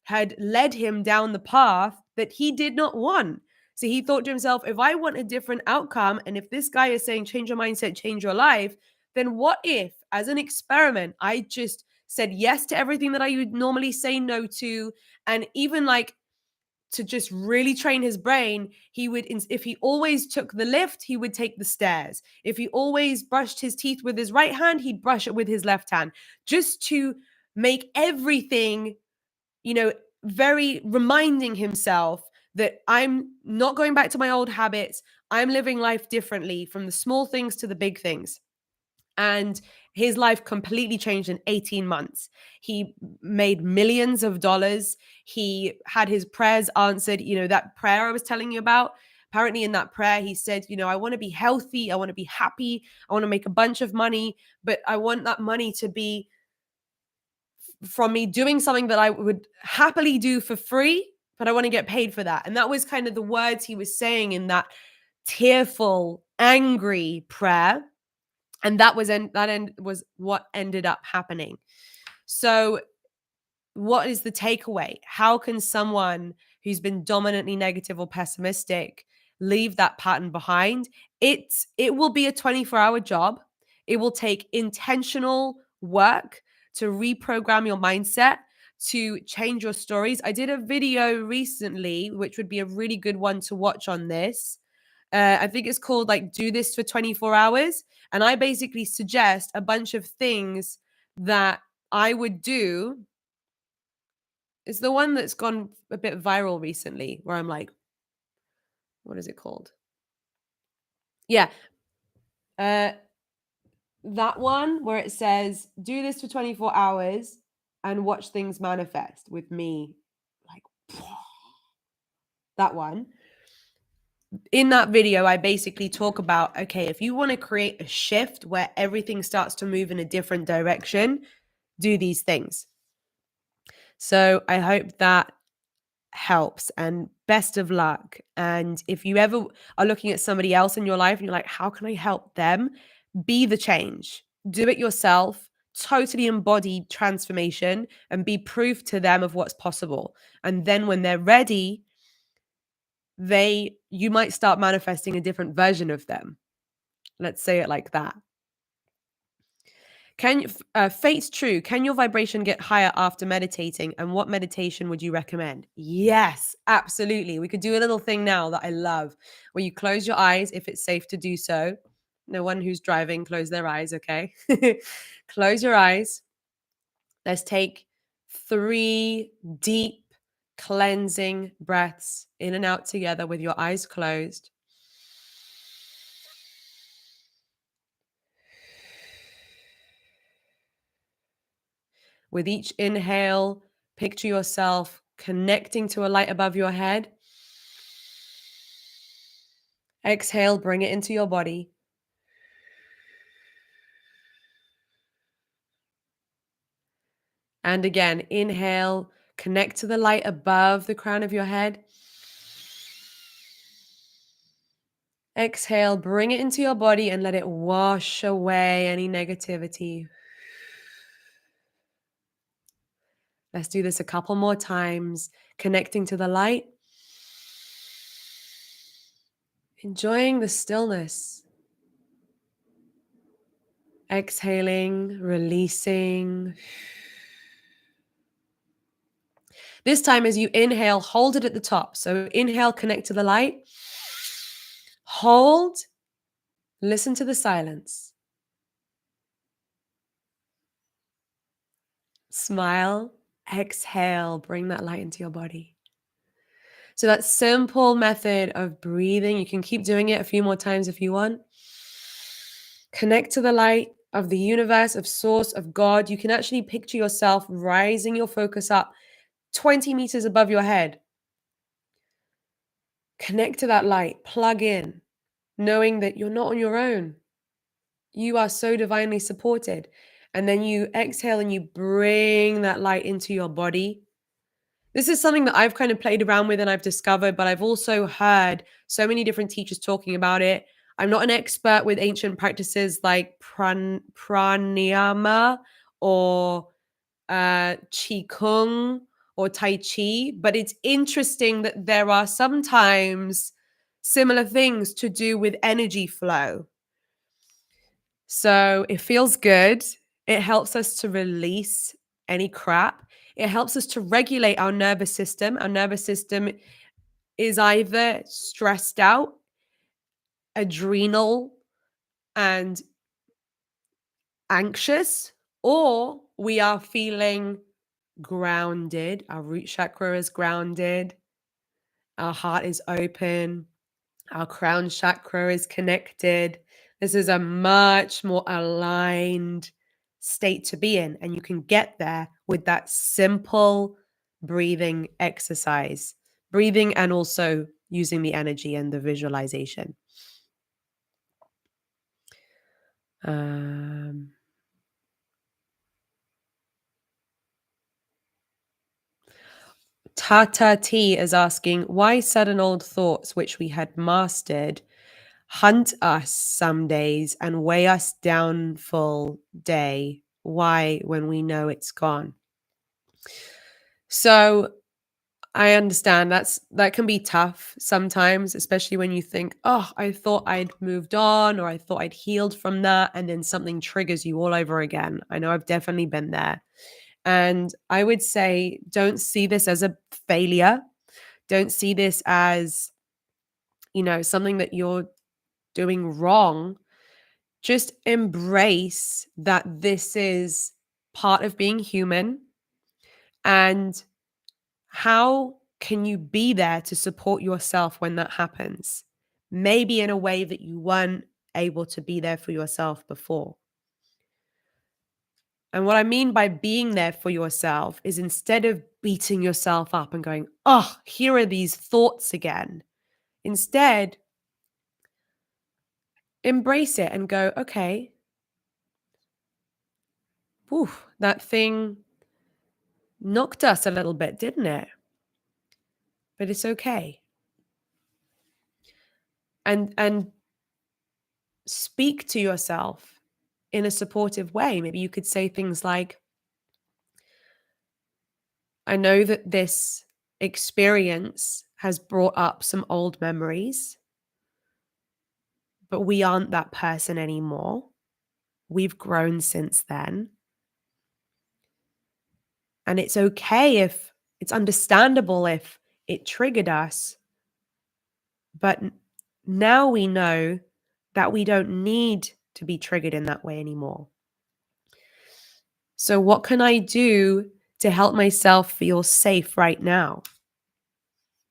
had led him down the path that he did not want. So he thought to himself, if I want a different outcome, and if this guy is saying change your mindset, change your life, then what if, as an experiment, I just said yes to everything that I would normally say no to? And even like, to just really train his brain, he would, if he always took the lift, he would take the stairs. If he always brushed his teeth with his right hand, he'd brush it with his left hand, just to make everything, very reminding himself that I'm not going back to my old habits. I'm living life differently, from the small things to the big things. And his life completely changed in 18 months. He made millions of dollars. He had his prayers answered. That prayer I was telling you about, apparently in that prayer, he said, I want to be healthy. I want to be happy. I want to make a bunch of money, but I want that money to be from me doing something that I would happily do for free, but I want to get paid for that. And that was kind of the words he was saying in that tearful, angry prayer. And that was what ended up happening. So what is the takeaway? How can someone who's been dominantly negative or pessimistic leave that pattern behind? It will be a 24-hour job. It will take intentional work to reprogram your mindset, to change your stories. I did a video recently, which would be a really good one to watch on this. I think it's called like Do This for 24 Hours. And I basically suggest a bunch of things that I would do. It's the one that's gone a bit viral recently, where I'm like, what is it called? Yeah. Uh, that one where it says, do this for 24 hours and watch things manifest with me. Like, that one. In that video, I basically talk about, okay, if you want to create a shift where everything starts to move in a different direction, do these things. So I hope that helps, and best of luck. And if you ever are looking at somebody else in your life and you're like, how can I help them? Be the change. Do it yourself. Totally embody transformation and be proof to them of what's possible. And then when they're ready, you might start manifesting a different version of them. Let's say it like that. Fate's true. Can your vibration get higher after meditating? And what meditation would you recommend? Yes, absolutely. We could do a little thing now that I love, where you close your eyes if it's safe to do so. No one who's driving, close their eyes, okay? Close your eyes. Let's take 3 deep cleansing breaths in and out together with your eyes closed. With each inhale, picture yourself connecting to a light above your head. Exhale, bring it into your body. And again, inhale, connect to the light above the crown of your head. Exhale, bring it into your body and let it wash away any negativity. Let's do this a couple more times, connecting to the light. Enjoying the stillness. Exhaling, releasing. This time, as you inhale, hold it at the top. So inhale, connect to the light. Hold, listen to the silence. Smile, exhale, bring that light into your body. So that simple method of breathing, you can keep doing it a few more times if you want. Connect to the light of the universe, of source, of God. You can actually picture yourself rising your focus up 20 meters above your head. Connect to that light, plug in. knowing that you're not on your own. You are so divinely supported. And then you exhale and you bring that light into your body. This is something that I've kind of played around with and I've discovered, but I've also heard so many different teachers talking about it. I'm not an expert with ancient practices like pranayama or qigong or tai chi, but it's interesting that there are sometimes similar things to do with energy flow. So it feels good. It helps us to release any crap. It helps us to regulate our nervous system. Our nervous system is either stressed out, adrenal, and anxious, or we are feeling grounded. Our root chakra is grounded. Our heart is open. Our crown chakra is connected. This is a much more aligned state to be in. And you can get there with that simple breathing exercise, breathing and also using the energy and the visualization. Um, Tata T is asking, why sudden old thoughts which we had mastered hunt us some days and weigh us down full day? Why when we know it's gone? So I understand that can be tough sometimes, especially when you think, oh, I thought I'd moved on or I thought I'd healed from that, and then something triggers you all over again. I know I've definitely been there. And I would say, don't see this as a failure. Don't see this as, something that you're doing wrong. Just embrace that this is part of being human. And how can you be there to support yourself when that happens? Maybe in a way that you weren't able to be there for yourself before. And what I mean by being there for yourself is instead of beating yourself up and going, oh, here are these thoughts again, instead, embrace it and go, okay, whew, that thing knocked us a little bit, didn't it? But it's okay. And speak to yourself in a supportive way. Maybe you could say things like, I know that this experience has brought up some old memories, but we aren't that person anymore. We've grown since then. And it's okay if it's understandable if it triggered us. But now we know that we don't need to be triggered in that way anymore. So, what can I do to help myself feel safe right now?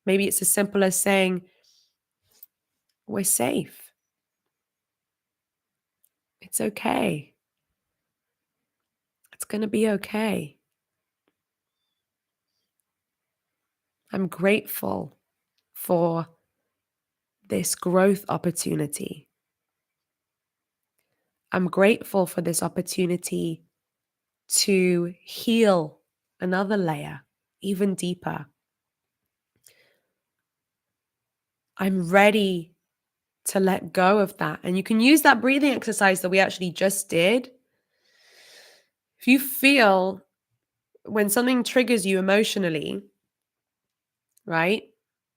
Maybe it's as simple as saying, we're safe. It's okay. It's going to be okay. I'm grateful for this growth opportunity. I'm grateful for this opportunity to heal another layer, even deeper. I'm ready to let go of that. And you can use that breathing exercise that we actually just did. If you feel when something triggers you emotionally, right?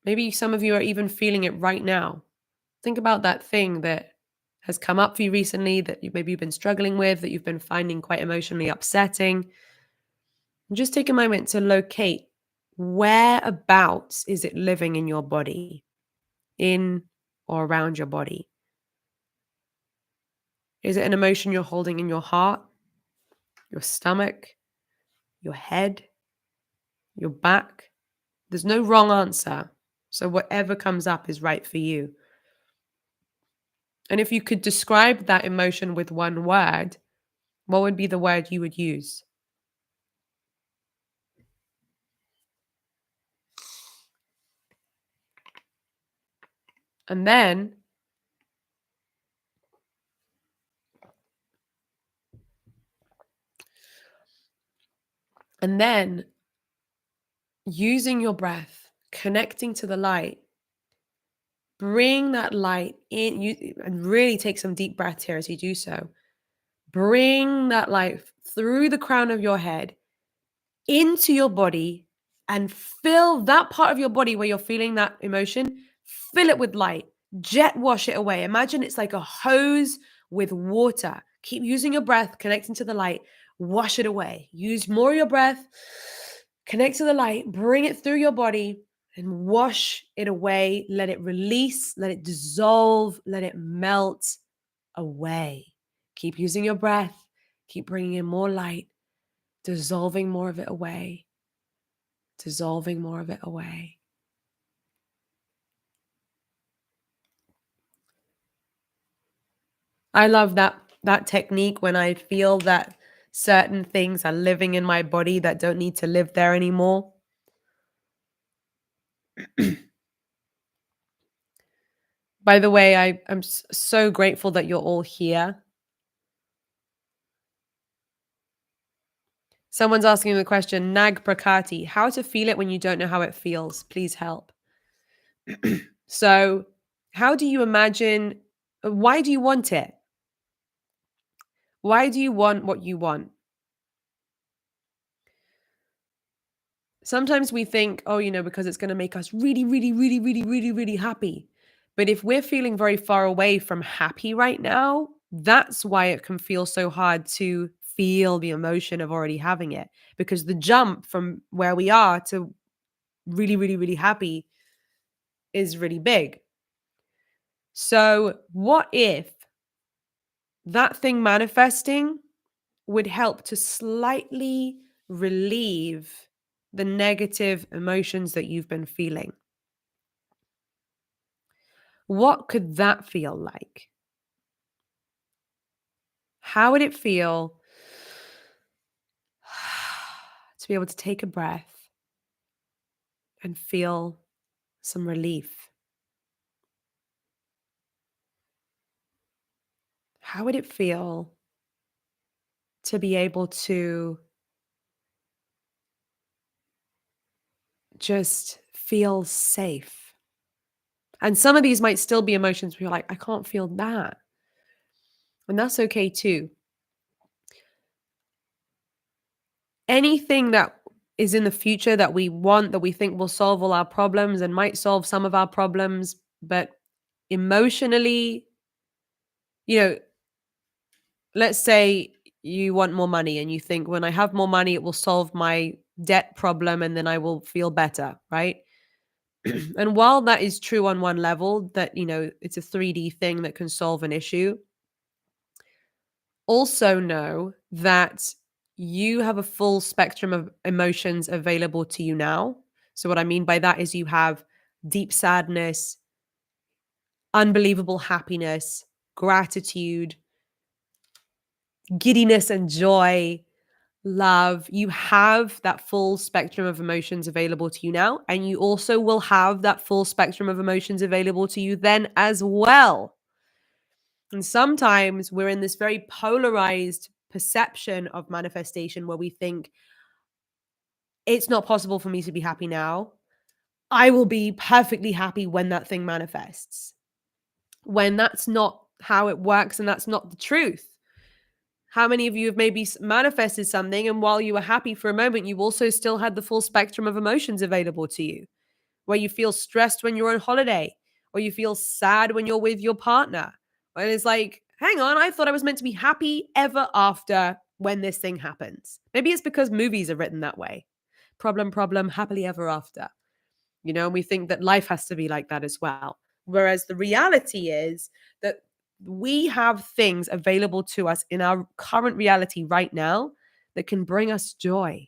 Maybe some of you are even feeling it right now. Think about that thing that has come up for you recently that maybe you've been struggling with, that you've been finding quite emotionally upsetting. And just take a moment to locate whereabouts is it living in your body, in or around your body. Is it an emotion you're holding in your heart, your stomach, your head, your back? There's no wrong answer. So whatever comes up is right for you. And if you could describe that emotion with one word, what would be the word you would use? And then And then using your breath, connecting to the light, bring that light in you and really take some deep breaths here as you do so. Bring that light through the crown of your head into your body and fill that part of your body where you're feeling that emotion, fill it with light, jet wash it away. Imagine it's like a hose with water. Keep using your breath, connecting to the light, wash it away. Use more of your breath, connect to the light, bring it through your body and wash it away. Let it release, let it dissolve, let it melt away. Keep using your breath, keep bringing in more light, dissolving more of it away, dissolving more of it away. I love that technique when I feel that certain things are living in my body that don't need to live there anymore. By the way, I'm so grateful that you're all here. Someone's asking the question, Nag Prakati, how to feel it when you don't know how it feels? Please help. So, how do you imagine, why do you want it? Why do you want what you want? Sometimes we think, oh, because it's going to make us really, really, really, really, really, really happy. But if we're feeling very far away from happy right now, that's why it can feel so hard to feel the emotion of already having it. Because the jump from where we are to really, really, really happy is really big. So, what if that thing manifesting would help to slightly relieve the negative emotions that you've been feeling? What could that feel like? How would it feel to be able to take a breath and feel some relief? How would it feel to be able to just feel safe? And some of these might still be emotions where you're like, I can't feel that. And that's okay too. Anything that is in the future that we want, that we think will solve all our problems and might solve some of our problems, but emotionally, you know, let's say you want more money and you think when I have more money, it will solve my debt problem and then I will feel better, right? And while that is true on one level, that, it's a 3D thing that can solve an issue, also know that you have a full spectrum of emotions available to you now. So, what I mean by that is you have deep sadness, unbelievable happiness, gratitude, giddiness and joy, love. You have that full spectrum of emotions available to you now. And you also will have that full spectrum of emotions available to you then as well. And sometimes we're in this very polarized perception of manifestation where we think it's not possible for me to be happy now. I will be perfectly happy when that thing manifests. When that's not how it works and that's not the truth. How many of you have maybe manifested something and while you were happy for a moment, you also still had the full spectrum of emotions available to you, where you feel stressed when you're on holiday or you feel sad when you're with your partner. And it's like, hang on, I thought I was meant to be happy ever after when this thing happens. Maybe it's because movies are written that way. Problem, problem, happily ever after. And we think that life has to be like that as well. Whereas the reality is that we have things available to us in our current reality right now that can bring us joy.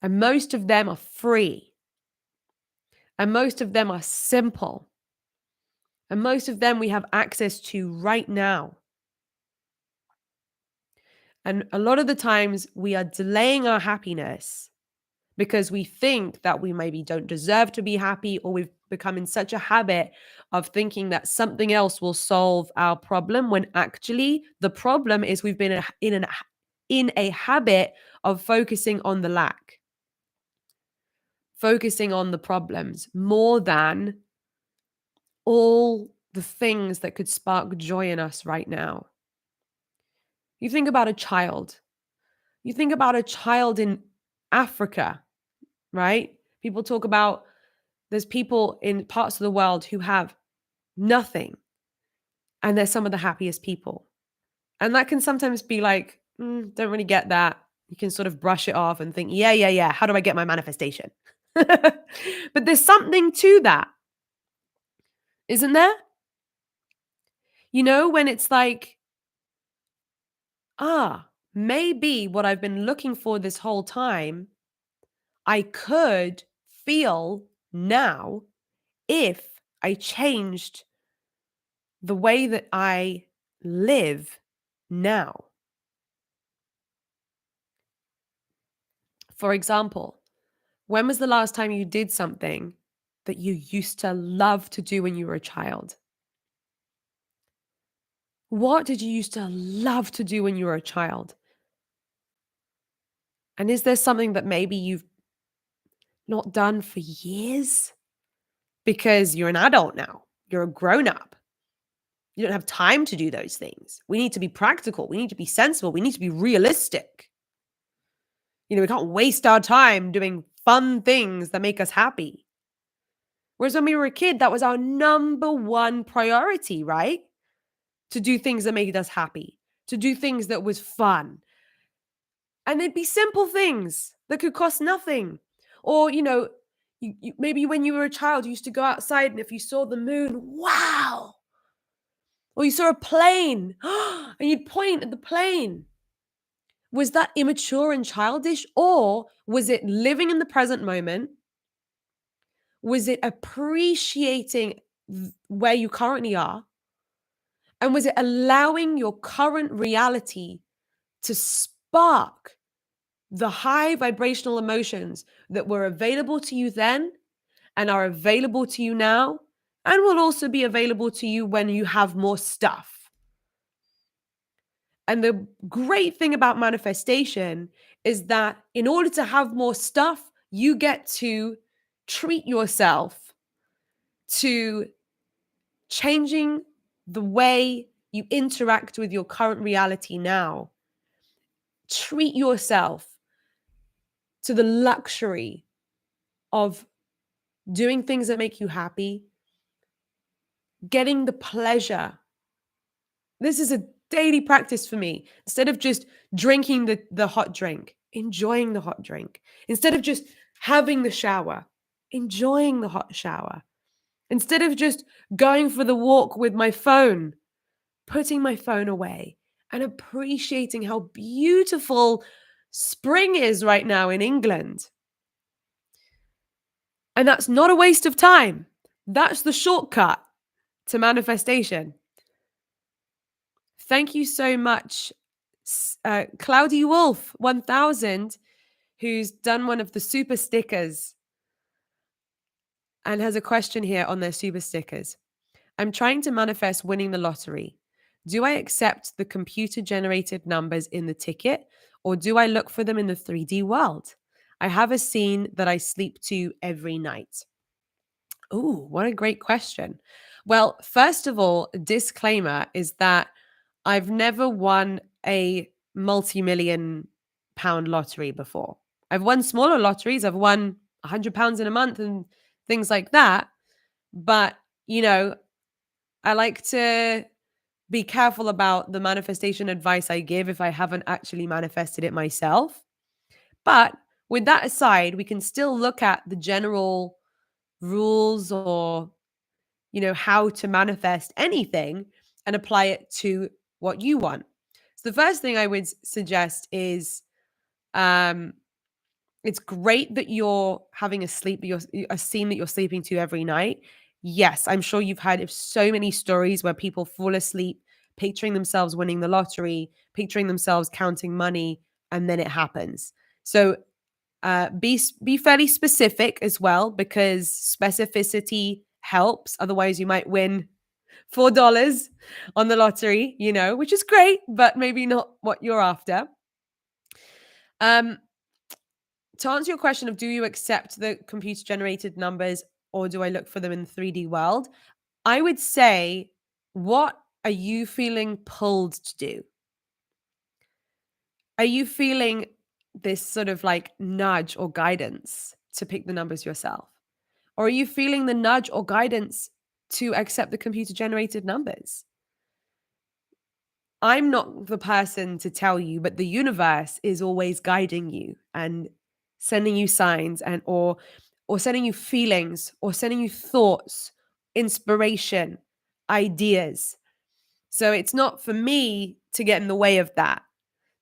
And most of them are free. And most of them are simple. And most of them we have access to right now. And a lot of the times we are delaying our happiness because we think that we maybe don't deserve to be happy, or we've become in such a habit of thinking that something else will solve our problem when actually the problem is we've been in a habit of focusing on the lack, focusing on the problems more than all the things that could spark joy in us right now. You think about a child. You think about a child in Africa, right? People talk about there's people in parts of the world who have nothing, and they're some of the happiest people. And that can sometimes be like, don't really get that. You can sort of brush it off and think, yeah, yeah, yeah. How do I get my manifestation? But there's something to that, isn't there? You know, when it's like, maybe what I've been looking for this whole time, I could feel now if I changed the way that I live now. For example, when was the last time you did something that you used to love to do when you were a child? What did you used to love to do when you were a child? And is there something that maybe you've not done for years? Because you're an adult now, you're a grown up. You don't have time to do those things. We need to be practical. We need to be sensible. We need to be realistic. You know, we can't waste our time doing fun things that make us happy. Whereas when we were a kid, that was our number one priority, right? To do things that made us happy, to do things that was fun. And they'd be simple things that could cost nothing. Or, you know, maybe when you were a child, you used to go outside and if you saw the moon, wow. Or you saw a plane and you'd point at the plane. Was that immature and childish? Or was it living in the present moment? Was it appreciating where you currently are? And was it allowing your current reality to spark the high vibrational emotions that were available to you then and are available to you now and will also be available to you when you have more stuff? And the great thing about manifestation is that in order to have more stuff, you get to treat yourself to changing the way you interact with your current reality now. Treat yourself to the luxury of doing things that make you happy, getting the pleasure. This is a daily practice for me. Instead of just drinking the hot drink, enjoying the hot drink. Instead of just having the shower, enjoying the hot shower. Instead of just going for the walk with my phone, putting my phone away and appreciating how beautiful spring is right now in England. And that's not a waste of time. That's the shortcut to manifestation. Thank you so much, Cloudy Wolf 1000, who's done one of the super stickers and has a question here on their super stickers. I'm trying to manifest winning the lottery. Do I accept the computer generated numbers in the ticket or do I look for them in the 3D world? I have a scene that I sleep to every night. Oh, what a great question. Well, first of all, disclaimer is that I've never won a multi-million pound lottery before. I've won smaller lotteries. I've won £100 in a month and things like that. But, you know, I like to be careful about the manifestation advice I give if I haven't actually manifested it myself. But with that aside, we can still look at the general rules or, you know, how to manifest anything and apply it to what you want. So the first thing I would suggest is um it's great that you're having a scene that you're sleeping to every night. Yes, I'm sure you've heard of so many stories where people fall asleep picturing themselves winning the lottery, picturing themselves counting money, and then it happens. So be fairly specific as well because specificity helps. Otherwise, you might win $4 on the lottery, you know, which is great, but maybe not what you're after. Um, to answer your question of do you accept the computer generated numbers or do I look for them in the 3D world? I would say, what are you feeling pulled to do? Are you feeling this sort of like nudge or guidance to pick the numbers yourself? Or are you feeling the nudge or guidance to accept the computer generated numbers? I'm not the person to tell you, but the universe is always guiding you and sending you signs and or sending you feelings or sending you thoughts, inspiration, ideas. So it's not for me to get in the way of that.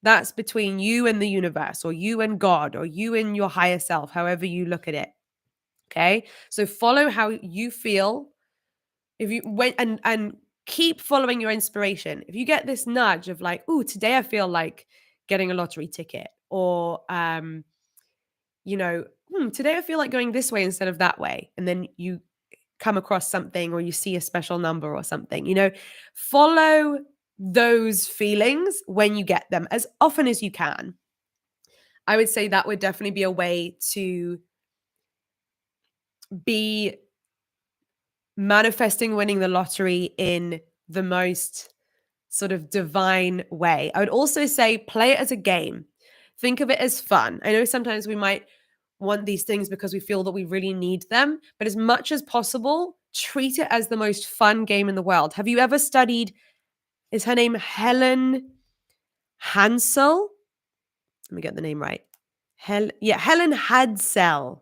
That's between you and the universe or you and God or you and your higher self, however you look at it. Okay? So follow how you feel. If you went and keep following your inspiration. If you get this nudge of like, "Ooh, today I feel like getting a lottery ticket," or today I feel like going this way instead of that way, and then you come across something or you see a special number or something, follow those feelings when you get them as often as you can. I would say that would definitely be a way to be manifesting winning the lottery in the most sort of divine way. I would also say play it as a game. Think of it as fun. I know sometimes we might want these things because we feel that we really need them, but as much as possible, treat it as the most fun game in the world. Have you ever studied, is her name Helen Hansel? Let me get the name right. Helen Hadsell.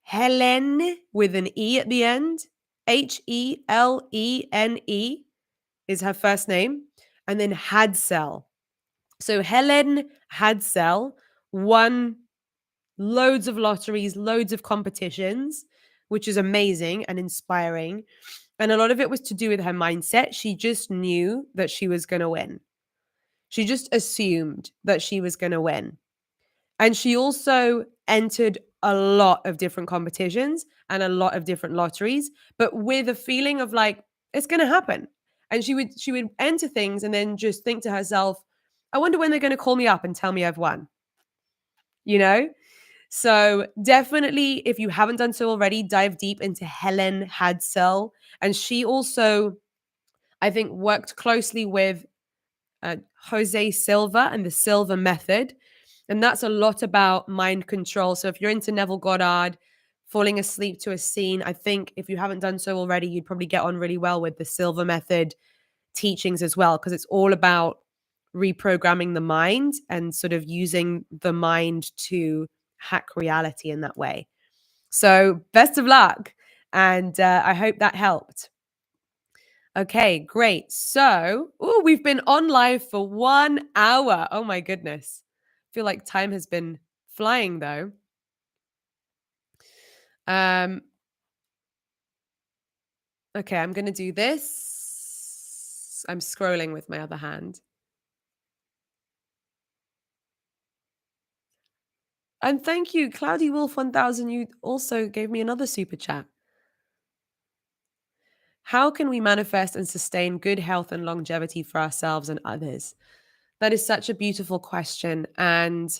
Helen with an E at the end. Helene is her first name. And then Hadsell. So Helen Hadsell won loads of lotteries, loads of competitions, which is amazing and inspiring. And a lot of it was to do with her mindset. She just knew that she was going to win. She just assumed that she was going to win. And she also entered a lot of different competitions and a lot of different lotteries, but with a feeling of like, it's going to happen. And she would enter things and then just think to herself, I wonder when they're going to call me up and tell me I've won. You know? So definitely, if you haven't done so already, dive deep into Helen Hadsell. And she also, I think, worked closely with Jose Silva and the Silva method. And that's a lot about mind control. So if you're into Neville Goddard, falling asleep to a scene, I think if you haven't done so already, you'd probably get on really well with the Silva method teachings as well, because it's all about reprogramming the mind and sort of using the mind to hack reality in that way. So best of luck. And I hope that helped. Okay, great. So, we've been on live for 1 hour. Oh my goodness. I feel like time has been flying though. Um, okay, I'm going to do this. I'm scrolling with my other hand. And thank you, Cloudy Wolf 1000. You also gave me another super chat. How can we manifest and sustain good health and longevity for ourselves and others? That is such a beautiful question. And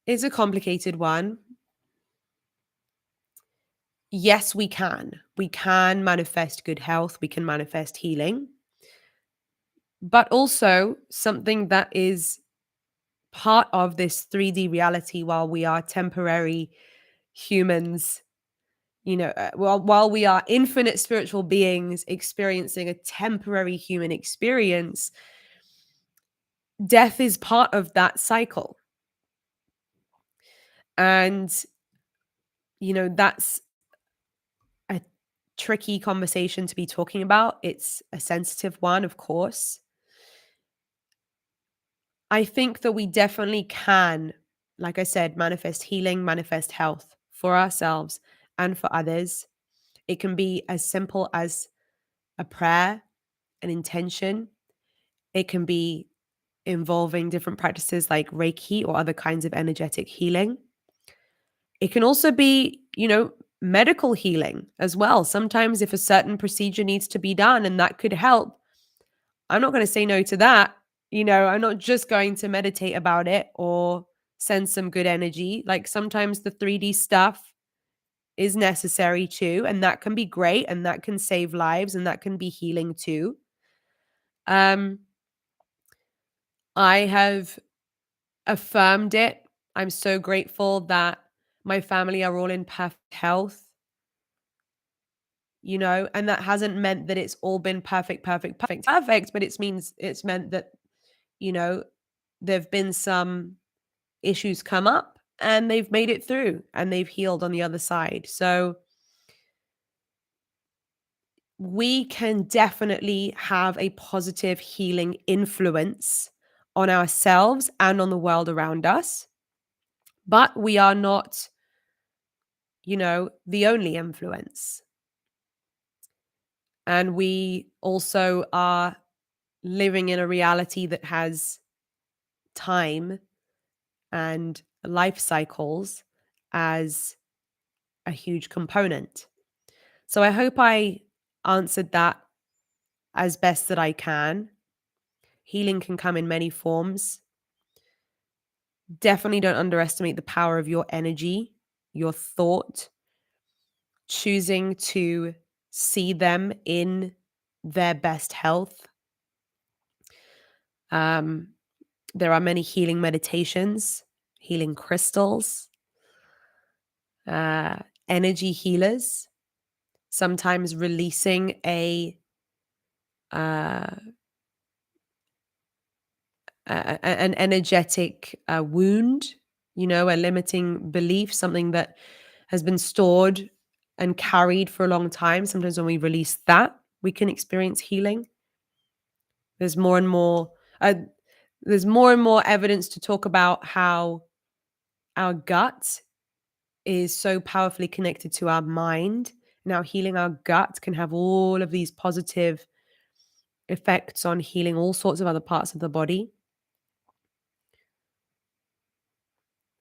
it's a complicated one. Yes, we can. We can manifest good health. We can manifest healing. But also, something that is part of this 3D reality while we are temporary humans, while we are infinite spiritual beings experiencing a temporary human experience, death is part of that cycle. And, that's a tricky conversation to be talking about. It's a sensitive one, of course. I think that we definitely can, like I said, manifest healing, manifest health for ourselves and for others. It can be as simple as a prayer, an intention. It can be involving different practices like Reiki or other kinds of energetic healing. It can also be, medical healing as well. Sometimes if a certain procedure needs to be done and that could help, I'm not going to say no to that. I'm not just going to meditate about it or send some good energy. Like sometimes the 3D stuff is necessary too, and that can be great and that can save lives and that can be healing too. Um, I have affirmed it. I'm so grateful that my family are all in perfect health, and that hasn't meant that it's all been perfect, perfect, perfect, perfect, but it's meant that, you know, there've been some issues come up and they've made it through and they've healed on the other side. So we can definitely have a positive healing influence on ourselves and on the world around us. But we are not, the only influence. And we also are living in a reality that has time and life cycles as a huge component. So I hope I answered that as best that I can. Healing can come in many forms. Definitely don't underestimate the power of your energy, your thought, choosing to see them in their best health. Um, there are many healing meditations, healing crystals, uh, energy healers, sometimes releasing uh, an energetic wound, a limiting belief, something that has been stored and carried for a long time. Sometimes when we release that, we can experience healing. There's more and more. Uh, there's more and more evidence to talk about how our gut is so powerfully connected to our mind. Now, healing our gut can have all of these positive effects on healing all sorts of other parts of the body.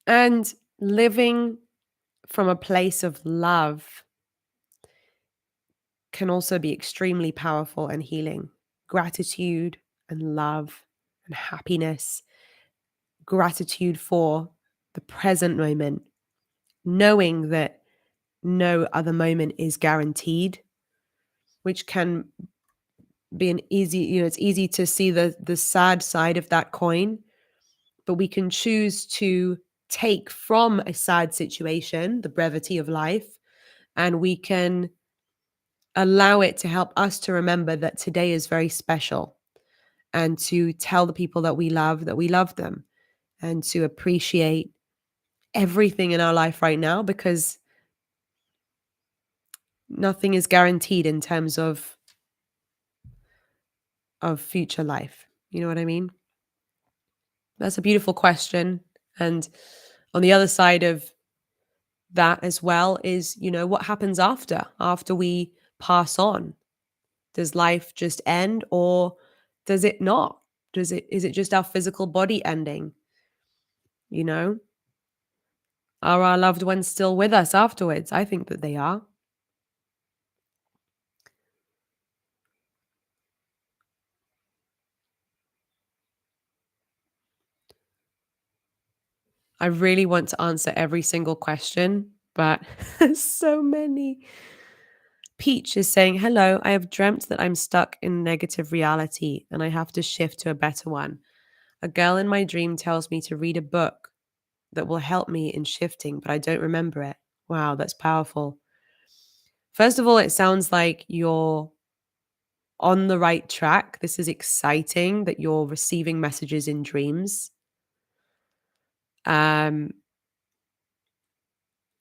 And living from a place of love can also be extremely powerful and healing. Gratitude and love and happiness, gratitude for the present moment, knowing that no other moment is guaranteed, which can be an easy, it's easy to see the sad side of that coin, but we can choose to take from a sad situation the brevity of life, and we can allow it to help us to remember that today is very special, and to tell the people that we love them, and to appreciate everything in our life right now, because nothing is guaranteed in terms of future life. You know what I mean? That's a beautiful question. And on the other side of that as well is, what happens after we pass on? Does life just end, or does it not? Is it just our physical body ending? You know? Are our loved ones still with us afterwards? I think that they are. I really want to answer every single question, but there's so many. Peach is saying, "Hello, I have dreamt that I'm stuck in negative reality and I have to shift to a better one. A girl in my dream tells me to read a book that will help me in shifting, but I don't remember it." Wow, that's powerful. First of all, it sounds like you're on the right track. This is exciting that you're receiving messages in dreams. Um,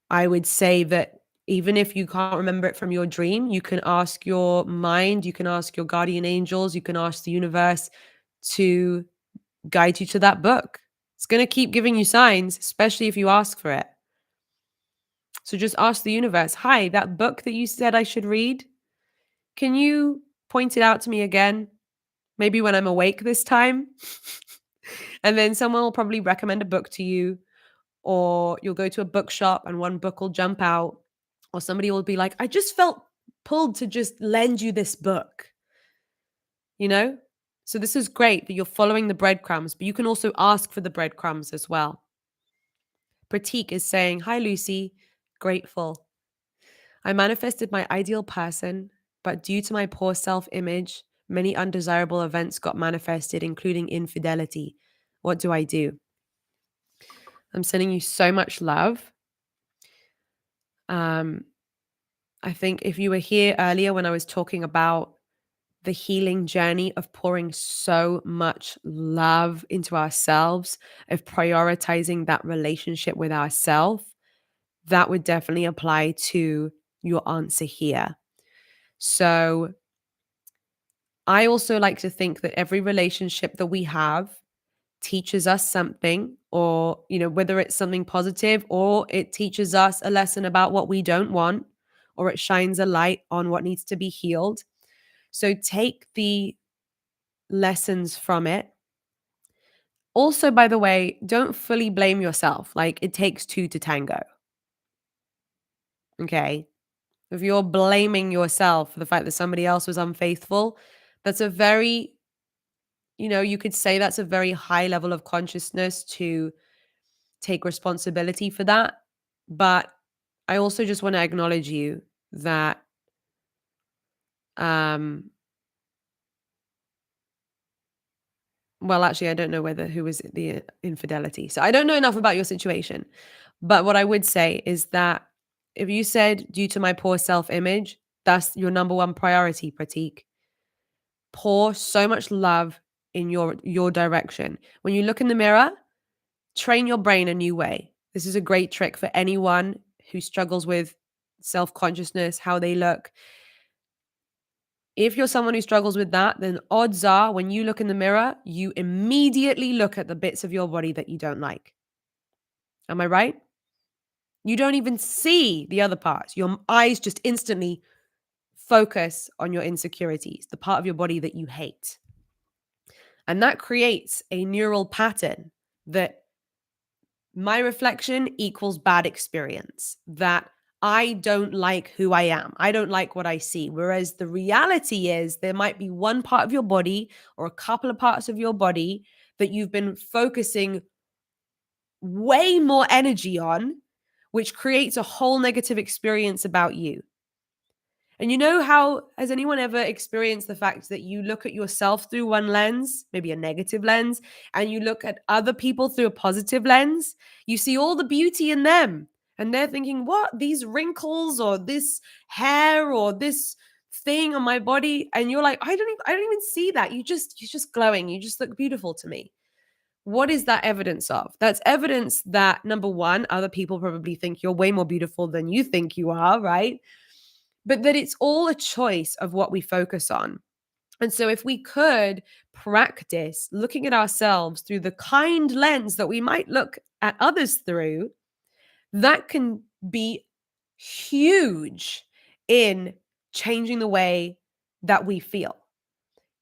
I would say that even if you can't remember it from your dream, you can ask your mind, you can ask your guardian angels, you can ask the universe to guide you to that book. It's going to keep giving you signs, especially if you ask for it. So just ask the universe, "Hi, that book that you said I should read, can you point it out to me again? Maybe when I'm awake this time." And then someone will probably recommend a book to you, or you'll go to a bookshop and one book will jump out, or somebody will be like, "I just felt pulled to just lend you this book," you know? So this is great that you're following the breadcrumbs, but you can also ask for the breadcrumbs as well. Pratik is saying, "Hi, Lucie. Grateful. I manifested my ideal person, but due to my poor self image, many undesirable events got manifested, including infidelity. What do I do?" I'm sending you so much love. Um, I think if you were here earlier when I was talking about the healing journey of pouring so much love into ourselves, of prioritizing that relationship with ourselves, that would definitely apply to your answer here. So I also like to think that every relationship that we have teaches us something, or, whether it's something positive or it teaches us a lesson about what we don't want, or it shines a light on what needs to be healed. So take the lessons from it. Also, by the way, don't fully blame yourself. Like, it takes two to tango. Okay. If you're blaming yourself for the fact that somebody else was unfaithful, that's a very, you could say that's a very high level of consciousness to take responsibility for that. But I also just want to acknowledge you that um well, actually, I don't know who was the infidelity. So I don't know enough about your situation. But what I would say is that if you said due to my poor self-image, that's your number one priority, Pratik. Pour so much love in your direction. When you look in the mirror, train your brain a new way. This is a great trick for anyone who struggles with self-consciousness, how they look. If you're someone who struggles with that, then odds are when you look in the mirror, you immediately look at the bits of your body that you don't like. Am I right? You don't even see the other parts. Your eyes just instantly focus on your insecurities, the part of your body that you hate. And that creates a neural pattern that my reflection equals bad experience, that I don't like who I am. I don't like what I see. Whereas the reality is there might be one part of your body or a couple of parts of your body that you've been focusing way more energy on, which creates a whole negative experience about you. And how has anyone ever experienced the fact that you look at yourself through one lens, maybe a negative lens, and you look at other people through a positive lens? You see all the beauty in them. And they're thinking, what? These wrinkles or this hair or this thing on my body? And you're like, I don't even see that. You're just glowing. You just look beautiful to me. What is that evidence of? That's evidence that, number one, other people probably think you're way more beautiful than you think you are, right? But that it's all a choice of what we focus on. And so if we could practice looking at ourselves through the kind lens that we might look at others through, that can be huge in changing the way that we feel.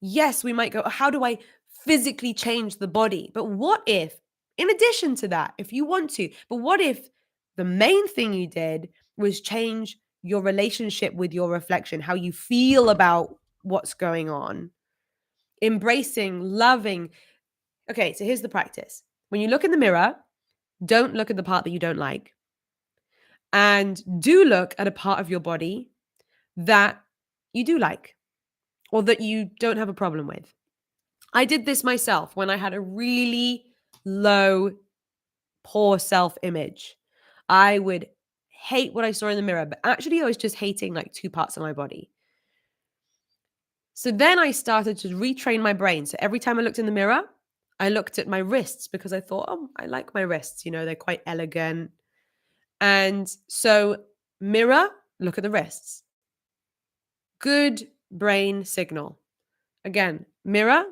Yes, we might go, how do I physically change the body? But what if, in addition to that, if you want to, but what if the main thing you did was change your relationship with your reflection, how you feel about what's going on, embracing, loving. Okay, so here's the practice. When you look in the mirror, don't look at the part that you don't like. And do look at a part of your body that you do like or that you don't have a problem with. I did this myself when I had a really low, poor self-image. I would hate what I saw in the mirror, but actually I was just hating like two parts of my body. So then I started to retrain my brain. So every time I looked in the mirror, I looked at my wrists because I thought, oh, I like my wrists. They're quite elegant. And so mirror, look at the wrists. Good brain signal. Again, mirror,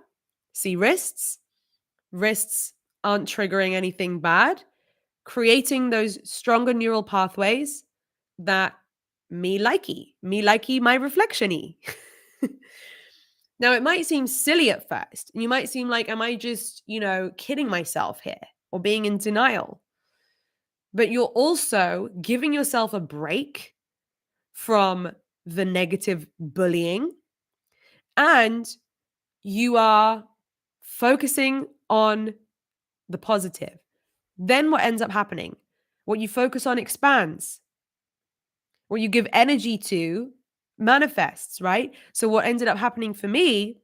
see wrists. Wrists aren't triggering anything bad, creating those stronger neural pathways that me likey, my reflection-y. Now, it might seem silly at first, and you might seem like, am I just, kidding myself here or being in denial? But you're also giving yourself a break from the negative bullying, and you are focusing on the positive. Then what ends up happening? What you focus on expands. What you give energy to manifests, right? So what ended up happening for me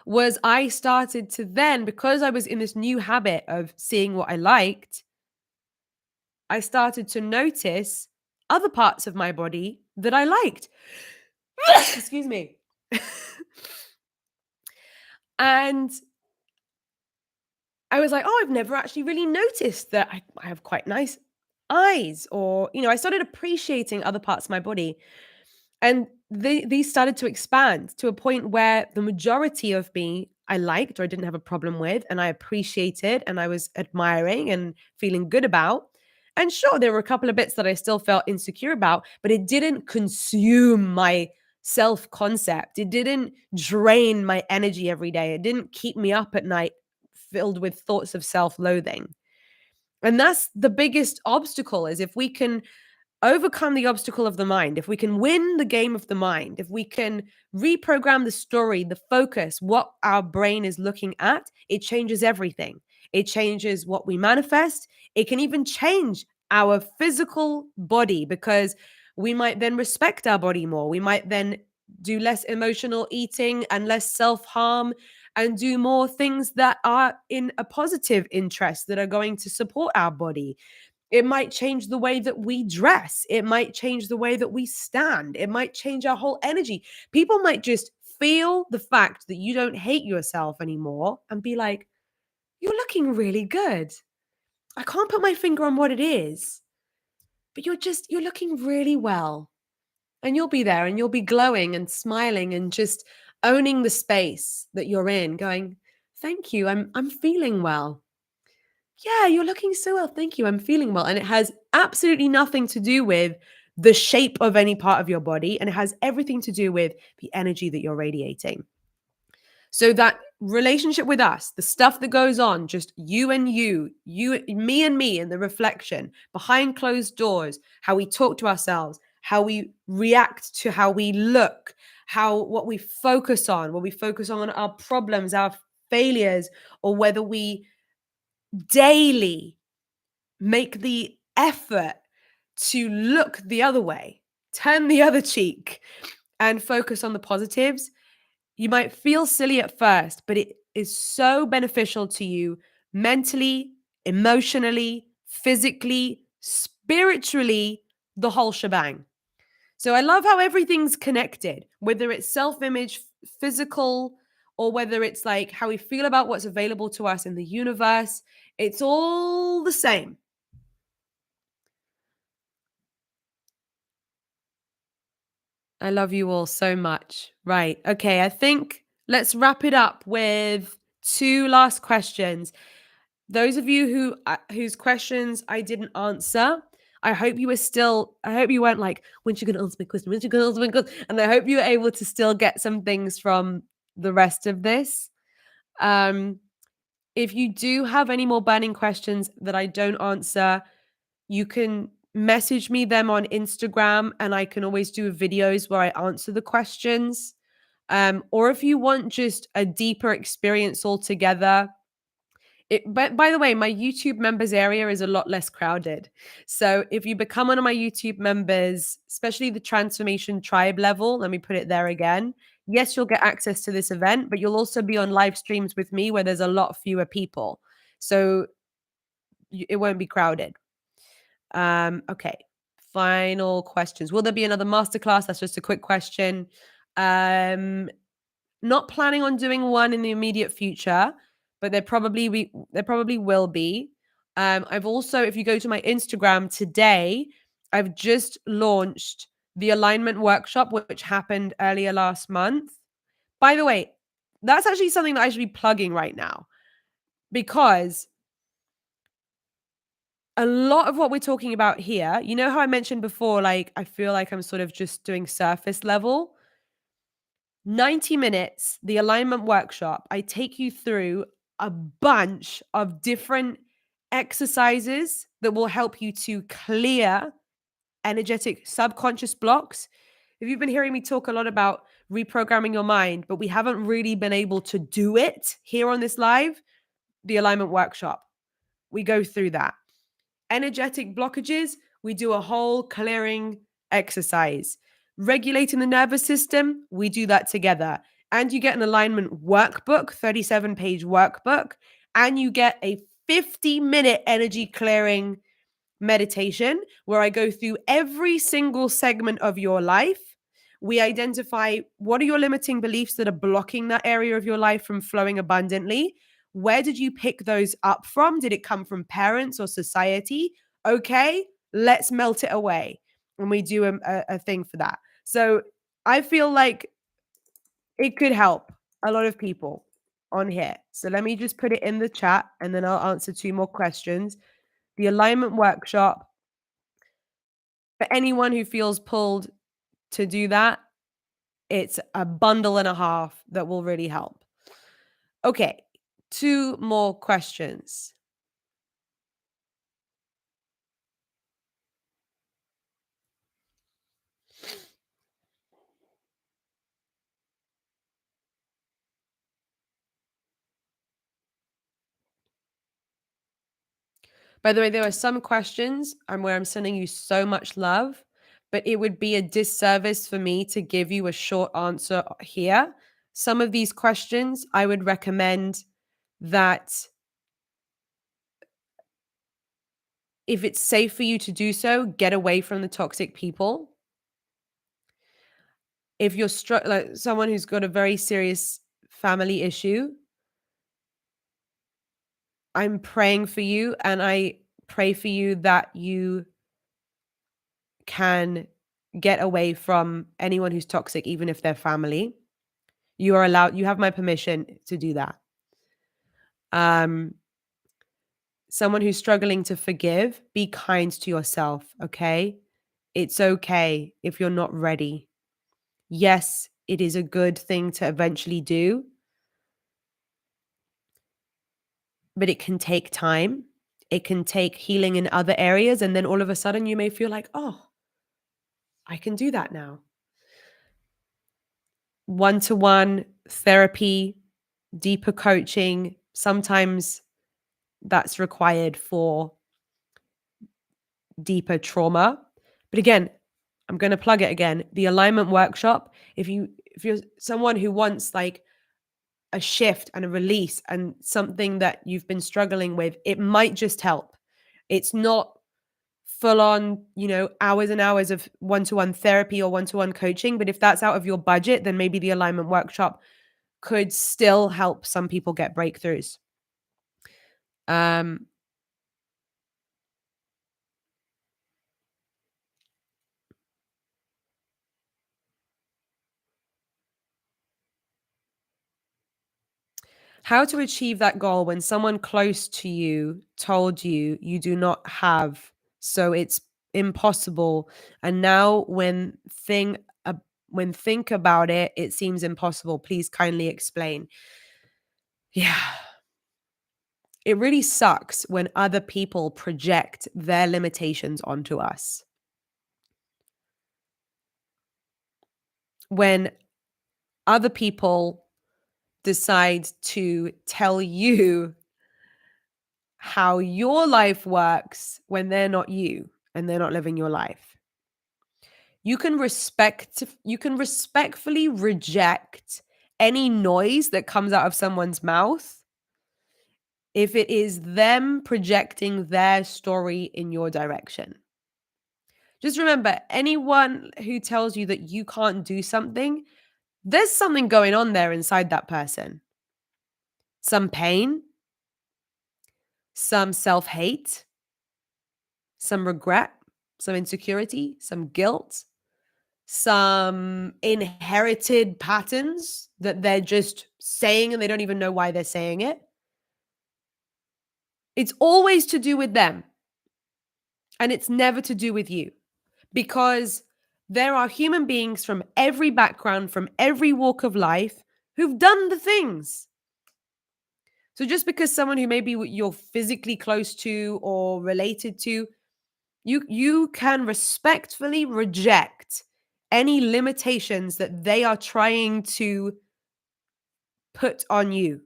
was I started to then, because I was in this new habit of seeing what I liked, I started to notice other parts of my body that I liked. Excuse me. And I was like, oh, I've never actually really noticed that I have quite nice eyes. Or, I started appreciating other parts of my body. And these started to expand to a point where the majority of me I liked or I didn't have a problem with, and I appreciated and I was admiring and feeling good about. And sure, there were a couple of bits that I still felt insecure about, but it didn't consume my self concept. It didn't drain my energy every day. It didn't keep me up at night filled with thoughts of self loathing. And that's the biggest obstacle is if we can overcome the obstacle of the mind, if we can win the game of the mind, if we can reprogram the story, the focus, what our brain is looking at, it changes everything. It changes what we manifest. It can even change our physical body because we might then respect our body more. We might then do less emotional eating and less self harm and do more things that are in a positive interest that are going to support our body. It might change the way that we dress. It might change the way that we stand. It might change our whole energy. People might just feel the fact that you don't hate yourself anymore and be like, you're looking really good. I can't put my finger on what it is, but you're looking really well. And you'll be there and you'll be glowing and smiling and just owning the space that you're in, going, thank you. I'm feeling well. Yeah, you're looking so well. Thank you. I'm feeling well. And it has absolutely nothing to do with the shape of any part of your body. And it has everything to do with the energy that you're radiating. So that relationship with us, the stuff that goes on, just you and you, me and me, and the reflection behind closed doors, how we talk to ourselves, how we react to how we look, what we focus on, what we focus on our problems, our failures, or whether we daily make the effort to look the other way, turn the other cheek, and focus on the positives. You might feel silly at first, but it is so beneficial to you mentally, emotionally, physically, spiritually, the whole shebang. So I love how everything's connected, whether it's self image, physical, or whether it's like how we feel about what's available to us in the universe. It's all the same. I love you all so much. Right. Okay. I think let's wrap it up with two last questions. Those of you whose questions I didn't answer, I hope you weren't like, when's you going to answer my question? When's you going to answer my question? And I hope you were able to still get some things from the rest of this. Um, if you do have any more burning questions that I don't answer, you can message me them on Instagram and I can always do videos where I answer the questions. Or if you want just a deeper experience altogether, but by the way, my YouTube members area is a lot less crowded. So if you become one of my YouTube members, especially the Transformation Tribe level, let me put it there again. Yes, you'll get access to this event, but you'll also be on live streams with me where there's a lot fewer people. So it won't be crowded. Okay. Final questions. Will there be another masterclass? That's just a quick question. Not planning on doing one in the immediate future, but there probably will be. I've also, if you go to my Instagram today, I've just launched the alignment workshop, which happened earlier last month. By the way, that's actually something that I should be plugging right now because a lot of what we're talking about here, you know how I mentioned before, like I feel like I'm sort of just doing surface level. 90 minutes, the alignment workshop, I take you through a bunch of different exercises that will help you to clear energetic subconscious blocks, if you've been hearing me talk a lot about reprogramming your mind, but we haven't really been able to do it here on this live, the alignment workshop, we go through that. Energetic blockages, we do a whole clearing exercise. Regulating the nervous system, we do that together. And you get an alignment workbook, 37-page workbook, and you get a 50-minute energy clearing meditation where I go through every single segment of your life. We identify what are your limiting beliefs that are blocking that area of your life from flowing abundantly. Where did you pick those up from? Did it come from parents or society? Okay, let's melt it away. And we do a thing for that. So I feel like it could help a lot of people on here. So let me just put it in the chat and then I'll answer two more questions. The alignment workshop, for anyone who feels pulled to do that, it's a bundle and a half that will really help. Okay, two more questions. By the way, there are some questions where I'm sending you so much love, but it would be a disservice for me to give you a short answer here. Some of these questions, I would recommend that if it's safe for you to do so, get away from the toxic people. If you're like someone who's got a very serious family issue, I'm praying for you and I pray for you that you can get away from anyone who's toxic, even if they're family. You are allowed, you have my permission to do that. Someone who's struggling to forgive, be kind to yourself, okay? It's okay if you're not ready. Yes, it is a good thing to eventually do, but it can take time. It can take healing in other areas. And then all of a sudden you may feel like, oh, I can do that now. One-to-one therapy, deeper coaching, sometimes that's required for deeper trauma. But again, I'm going to plug it again. The alignment workshop, if you're someone who wants like a shift and a release and something that you've been struggling with, it might just help. It's not full on, hours and hours of one-to-one therapy or one-to-one coaching, but if that's out of your budget, then maybe the alignment workshop could still help some people get breakthroughs. How to achieve that goal when someone close to you told you you do not have, so it's impossible. And now when think about it, it seems impossible. Please kindly explain. Yeah. It really sucks when other people project their limitations onto us. When other people decide to tell you how your life works when they're not you and they're not living your life. You can respectfully reject any noise that comes out of someone's mouth if it is them projecting their story in your direction. Just remember, anyone who tells you that you can't do something, there's something going on there inside that person. Some pain, some self-hate, some regret, some insecurity, some guilt, some inherited patterns that they're just saying and they don't even know why they're saying it. It's always to do with them. And it's never to do with you, because there are human beings from every background, from every walk of life who've done the things. So just because someone who maybe you're physically close to or related to, you can respectfully reject any limitations that they are trying to put on you.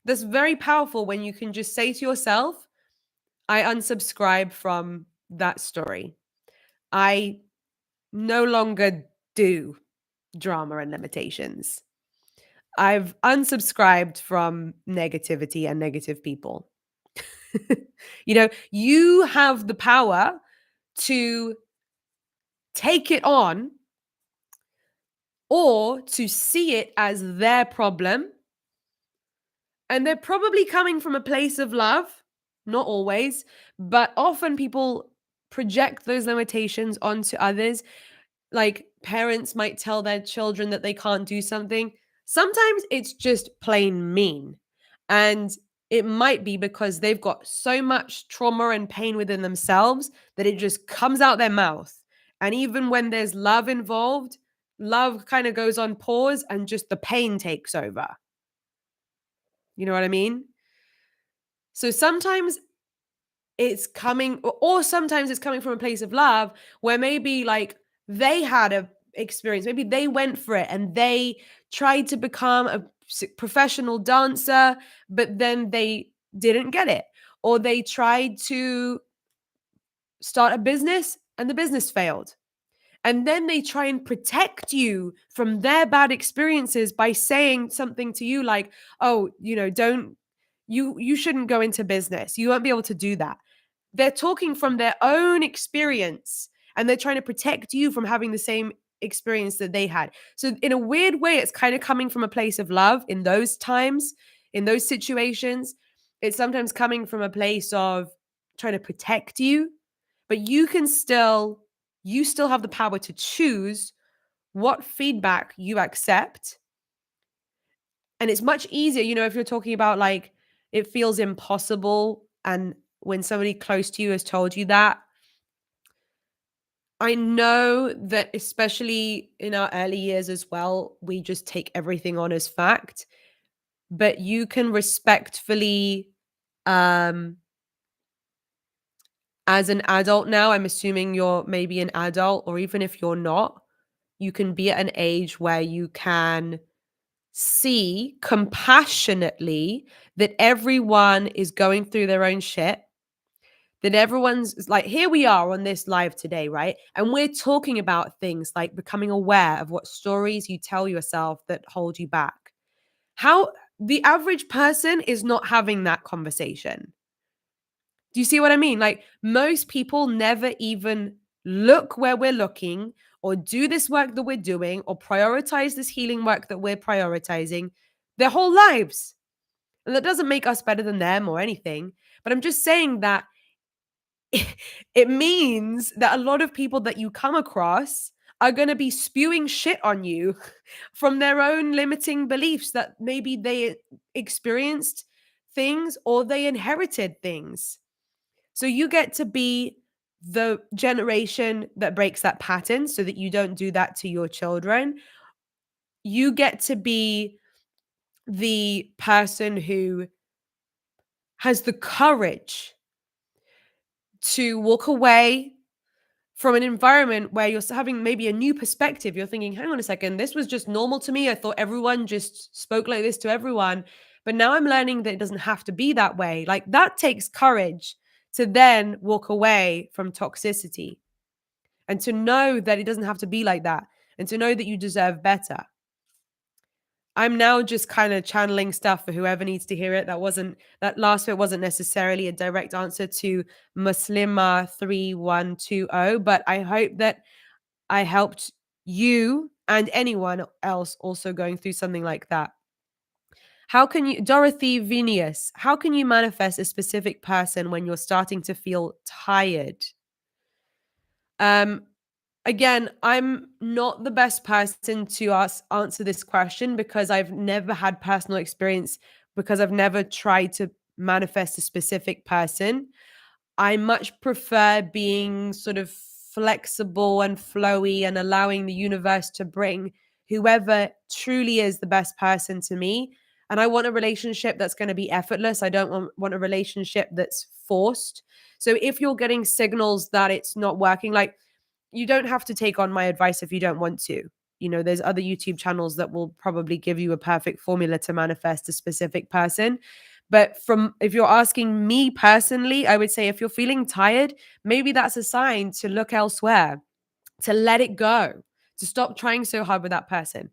That's very powerful when you can just say to yourself, I unsubscribe from that story. I no longer do drama and limitations. I've unsubscribed from negativity and negative people. You have the power to take it on or to see it as their problem. And they're probably coming from a place of love, not always, but often people project those limitations onto others. Like parents might tell their children that they can't do something. Sometimes it's just plain mean. And it might be because they've got so much trauma and pain within themselves that it just comes out their mouth. And even when there's love involved, love kind of goes on pause and just the pain takes over. You know what I mean? So sometimes it's coming, or sometimes it's coming from a place of love where maybe like they had a experience, maybe they went for it and they tried to become a professional dancer, but then they didn't get it, or they tried to start a business and the business failed. And then they try and protect you from their bad experiences by saying something to you like, oh, don't you shouldn't go into business. You won't be able to do that. They're talking from their own experience and they're trying to protect you from having the same experience that they had. So in a weird way, it's kind of coming from a place of love in those times, in those situations. It's sometimes coming from a place of trying to protect you, but you still have the power to choose what feedback you accept. And it's much easier, if you're talking about like it feels impossible and when somebody close to you has told you that. I know that especially in our early years as well, we just take everything on as fact, but you can respectfully, um, as an adult now, I'm assuming you're maybe an adult, or even if you're not, you can be at an age where you can see compassionately that everyone is going through their own shit, that everyone's like, here we are on this live today, right? And we're talking about things like becoming aware of what stories you tell yourself that hold you back. How the average person is not having that conversation. Do you see what I mean? Like most people never even look where we're looking or do this work that we're doing or prioritize this healing work that we're prioritizing their whole lives. And that doesn't make us better than them or anything. But I'm just saying that it means that a lot of people that you come across are going to be spewing shit on you from their own limiting beliefs that maybe they experienced things or they inherited things. So you get to be the generation that breaks that pattern so that you don't do that to your children. You get to be the person who has the courage to walk away from an environment where you're having maybe a new perspective. You're thinking, hang on a second, this was just normal to me. I thought everyone just spoke like this to everyone. But now I'm learning that it doesn't have to be that way. Like that takes courage to then walk away from toxicity and to know that it doesn't have to be like that and to know that you deserve better. I'm now just kind of channeling stuff for whoever needs to hear it. That last bit wasn't necessarily a direct answer to Muslima 3120, but I hope that I helped you and anyone else also going through something like that. Dorothy Vinius, how can you manifest a specific person when you're starting to feel tired? Again, I'm not the best person to answer this question because I've never had personal experience, because I've never tried to manifest a specific person. I much prefer being sort of flexible and flowy and allowing the universe to bring whoever truly is the best person to me. And I want a relationship that's going to be effortless. I don't want a relationship that's forced. So if you're getting signals that it's not working, like you don't have to take on my advice if you don't want to. There's other YouTube channels that will probably give you a perfect formula to manifest a specific person. But from if you're asking me personally, I would say if you're feeling tired, maybe that's a sign to look elsewhere, to let it go, to stop trying so hard with that person.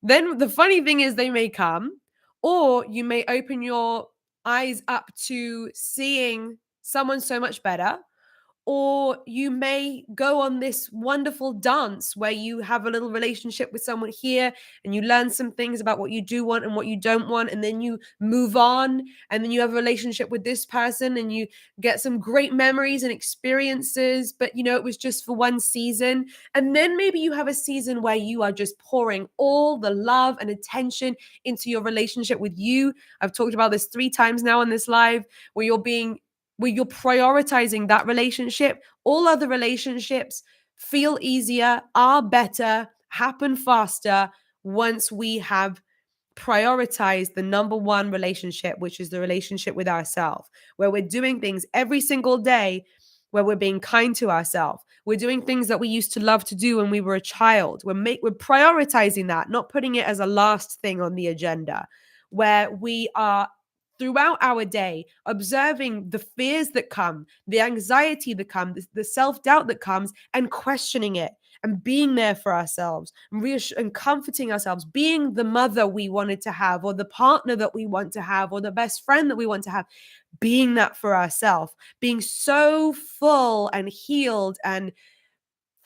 Then the funny thing is they may come, or you may open your eyes up to seeing someone so much better, or you may go on this wonderful dance where you have a little relationship with someone here and you learn some things about what you do want and what you don't want. And then you move on and then you have a relationship with this person and you get some great memories and experiences. But, it was just for one season. And then maybe you have a season where you are just pouring all the love and attention into your relationship with you. I've talked about this 3 times now on this live, where you're prioritizing that relationship. All other relationships feel easier, are better, happen faster once we have prioritized the number one relationship, which is the relationship with ourselves, where we're doing things every single day, where we're being kind to ourselves. We're doing things that we used to love to do when we were a child. We're prioritizing that, not putting it as a last thing on the agenda, where we are throughout our day, observing the fears that come, the anxiety that comes, the self-doubt that comes, and questioning it and being there for ourselves and comforting ourselves, being the mother we wanted to have, or the partner that we want to have, or the best friend that we want to have, being that for ourselves, being so full and healed and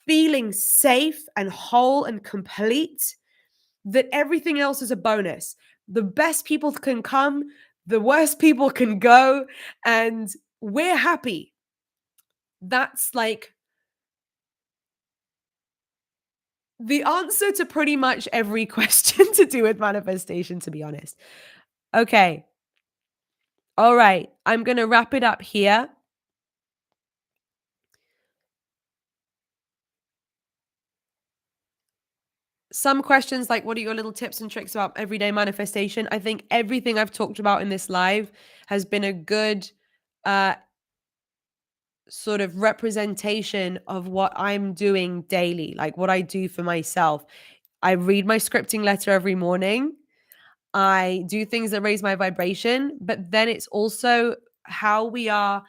feeling safe and whole and complete that everything else is a bonus. The best people can come, the worst people can go, and we're happy. That's like the answer to pretty much every question to do with manifestation, to be honest. Okay. All right. I'm going to wrap it up here. Some questions like, what are your little tips and tricks about everyday manifestation? I think everything I've talked about in this live has been a good sort of representation of what I'm doing daily, like what I do for myself. I read my scripting letter every morning. I do things that raise my vibration, but then it's also how we are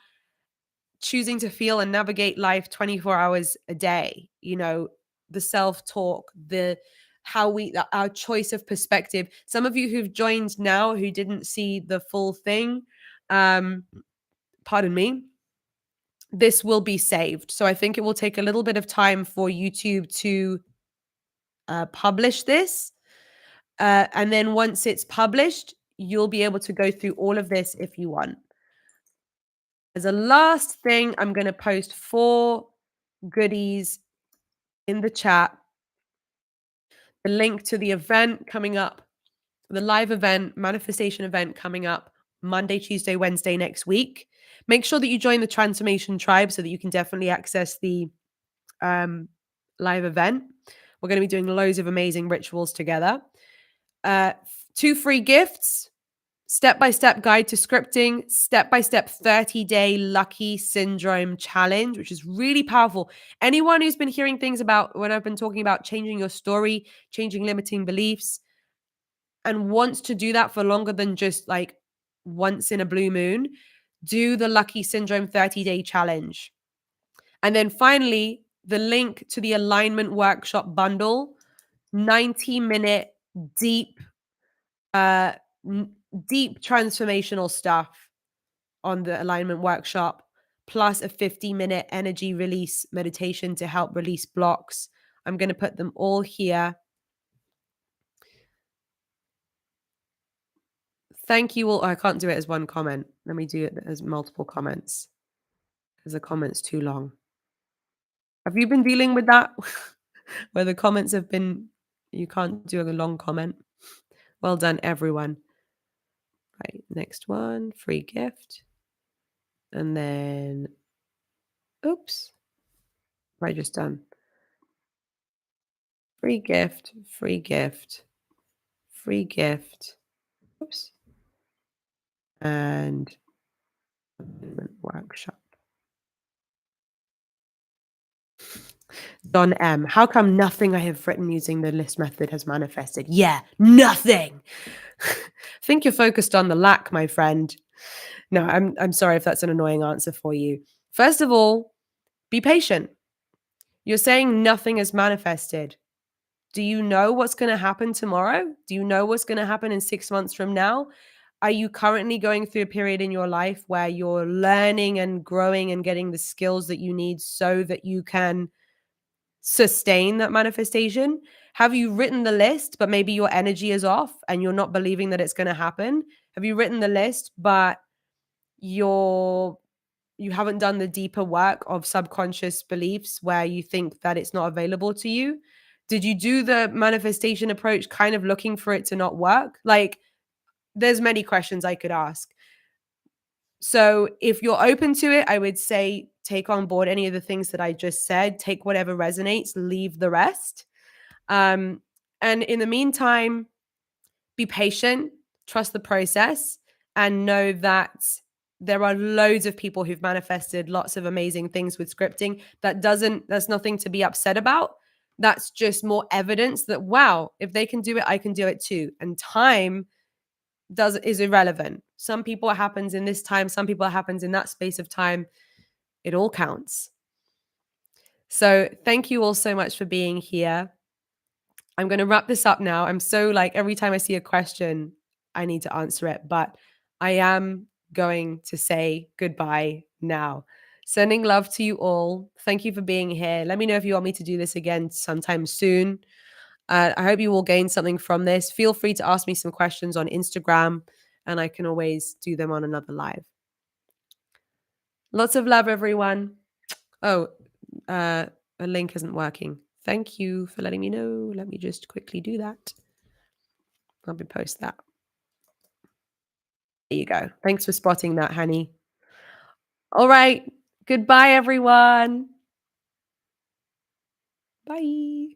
choosing to feel and navigate life 24 hours a day, the self-talk, the how we our choice of perspective. Some of you who've joined now who didn't see the full thing, pardon me, this will be saved. So I think it will take a little bit of time for YouTube to publish this. And then once it's published, you'll be able to go through all of this if you want. As a last thing, I'm going to post 4 goodies in the chat. The link to the event coming up, the live event, manifestation event coming up Monday, Tuesday, Wednesday next week. Make sure that you join the Transformation Tribe so that you can definitely access the live event. We're going to be doing loads of amazing rituals together. 2 free gifts, step-by-step guide to scripting, step-by-step 30-day lucky syndrome challenge, which is really powerful. Anyone who's been hearing things about when I've been talking about changing your story, changing limiting beliefs, and wants to do that for longer than just like once in a blue moon, do the lucky syndrome 30-day challenge. And then finally, the link to the alignment workshop bundle, 90-minute deep deep transformational stuff on the alignment workshop, plus a 50-minute energy release meditation to help release blocks. I'm going to put them all here. Thank you all. I can't do it as one comment. Let me do it as multiple comments because the comment's too long. Have you been dealing with that? Where the comments have been, you can't do a long comment? Well done, everyone. Right, next one, free gift. And then, oops, I just done. Free gift, free gift, free gift. Oops. And workshop. Don M. How come nothing I have written using the list method has manifested? Yeah, nothing. I think you're focused on the lack, my friend. No, I'm sorry if that's an annoying answer for you. First of all, be patient. You're saying nothing has manifested. Do you know what's going to happen tomorrow? Do you know what's going to happen in 6 months from now? Are you currently going through a period in your life where you're learning and growing and getting the skills that you need so that you can sustain that manifestation? Have you written the list, but maybe your energy is off and you're not believing that it's going to happen? Have you written the list, but you're you haven't done the deeper work of subconscious beliefs where you think that it's not available to you? Did you do the manifestation approach kind of looking for it to not work? Like, there's many questions I could ask. So, if you're open to it, I would say take on board any of the things that I just said, take whatever resonates, leave the rest. Um, and in the meantime, be patient, trust the process, and know that there are loads of people who've manifested lots of amazing things with scripting. That's nothing to be upset about. That's just more evidence that, wow, if they can do it, I can do it too. And time is irrelevant. Some people it happens in this time, some people it happens in that space of time. It all counts. So thank you all so much for being here. I'm going to wrap this up now. I'm so like every time I see a question, I need to answer it, but I am going to say goodbye now. Sending love to you all. Thank you for being here. Let me know if you want me to do this again sometime soon. I hope you will gain something from this. Feel free to ask me some questions on Instagram, and I can always do them on another live. Lots of love, everyone. Oh, a link isn't working. Thank you for letting me know. Let me just quickly do that. I'll be post that. There you go. Thanks for spotting that, honey. All right. Goodbye, everyone. Bye.